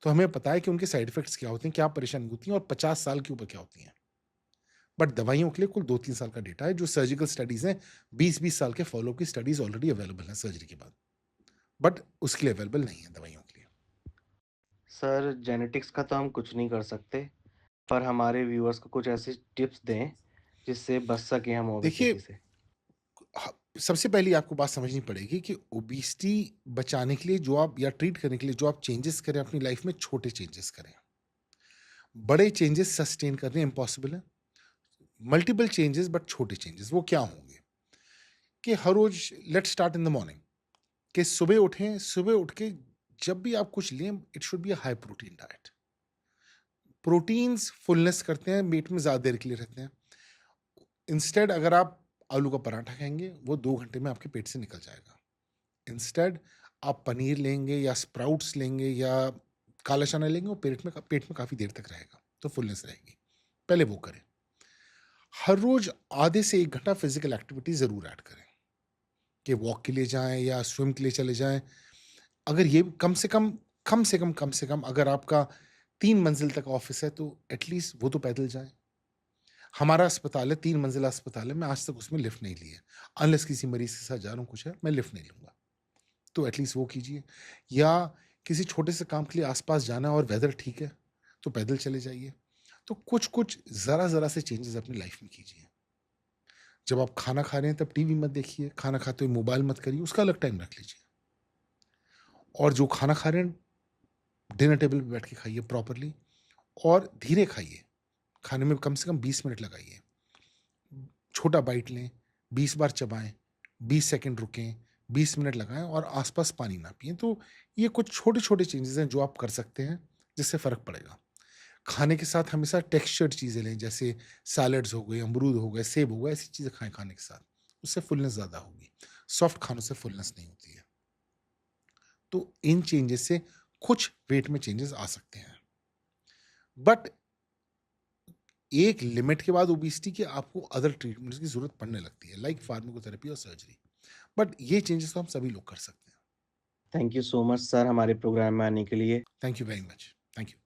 तो हमें पता है कि उनके साइड इफेक्ट्स क्या होते हैं, क्या परेशानी होती है और 50 साल के ऊपर क्या होती हैं। बट दवाइयों के लिए कुल 2-3 साल का डेटा है। जो सर्जिकल स्टडीज हैं, 20-20 साल के फॉलोअप की स्टडीज ऑलरेडी अवेलेबल हैं सर्जरी के बाद, बट उसके लिए अवेलेबल नहीं है दवाइयों के लिए। सर जेनेटिक्स का तो हम कुछ नहीं कर सकते, पर हमारे व्यूअर्स को कुछ ऐसी टिप्स दें जिससे बच सकें हम देखिए, ओबेसिटी से। सबसे पहले आपको बात समझनी पड़ेगी कि ओबिसिटी बचाने के लिए जो आप, या ट्रीट करने के लिए जो आप चेंजेस करें अपनी लाइफ में, छोटे चेंजेस करें। बड़े चेंजेस सस्टेन करने इम्पॉसिबल है। मल्टीपल चेंजेस बट छोटे चेंजेस, वो क्या होंगे कि हर रोज late start in the morning, कि सुबह उठें, सुबह उठ के जब भी आप कुछ लें, it should be a high protein diet. Proteins fullness करते हैं, पेट में ज़्यादा देर के लिए रहते हैं। इंस्टेड अगर आप आलू का पराठा खाएंगे, वो 2 घंटे में आपके पेट से निकल जाएगा। इंस्टेड आप पनीर लेंगे या स्प्राउट्स लेंगे या काला चना लेंगे, वो पेट में काफ़ी देर तक रहेगा, तो फुलनेस रहेगी। पहले वो करें। हर रोज आधे से 1 घंटा फिजिकल एक्टिविटी ज़रूर ऐड करें, कि वॉक के लिए जाएं या स्विम के लिए चले जाएं। अगर ये कम से कम अगर आपका 3 मंजिल तक ऑफिस है तो एटलीस्ट वो तो पैदल जाएं। हमारा अस्पताल है, 3 मंजिला अस्पताल है, मैं आज तक उसमें लिफ्ट नहीं ली है। अनलेस किसी मरीज के साथ जा रहा हूँ, कुछ है, मैं लिफ्ट नहीं लूँगा। तो एटलीस्ट वो कीजिए। या किसी छोटे से काम के लिए आसपास जाना है और वेदर ठीक है, तो पैदल चले जाइए। तो कुछ ज़रा से चेंजेस अपनी लाइफ में कीजिए। जब आप खाना खा रहे हैं तब टीवी मत देखिए, खाना खाते हुए मोबाइल मत करिए, उसका अलग टाइम रख लीजिए। और जो खाना खा रहे हैं, डिनर टेबल पे बैठ के खाइए प्रॉपरली और धीरे खाइए। खाने में कम से कम 20 मिनट लगाइए। छोटा बाइट लें, 20 बार चबाएं, 20 सेकंड रुकें, 20 मिनट लगाएं और आसपास पानी ना पिएं। तो ये कुछ छोटे चेंजेस हैं जो आप कर सकते हैं, जिससे फ़र्क पड़ेगा। खाने के साथ हमेशा टेक्सचर्ड चीज़ें लें, जैसे सैलड्स हो गए, अमरूद हो गए, सेब हो गए, ऐसी चीज़ें खाएं खाने के साथ, उससे फुलनेस ज़्यादा होगी। सॉफ्ट खानों से फुलनेस नहीं होती है। तो इन चेंजेस से कुछ वेट में चेंजेस आ सकते हैं, बट एक लिमिट के बाद ओबेसिटी के आपको अदर ट्रीटमेंट्स की जरूरत पड़ने लगती है, लाइक फार्माकोथेरेपी और सर्जरी। बट ये चेंजेस तो हम सभी लोग कर सकते हैं। Thank you so much sir हमारे प्रोग्राम में आने के लिए। Thank you very much. Thank you.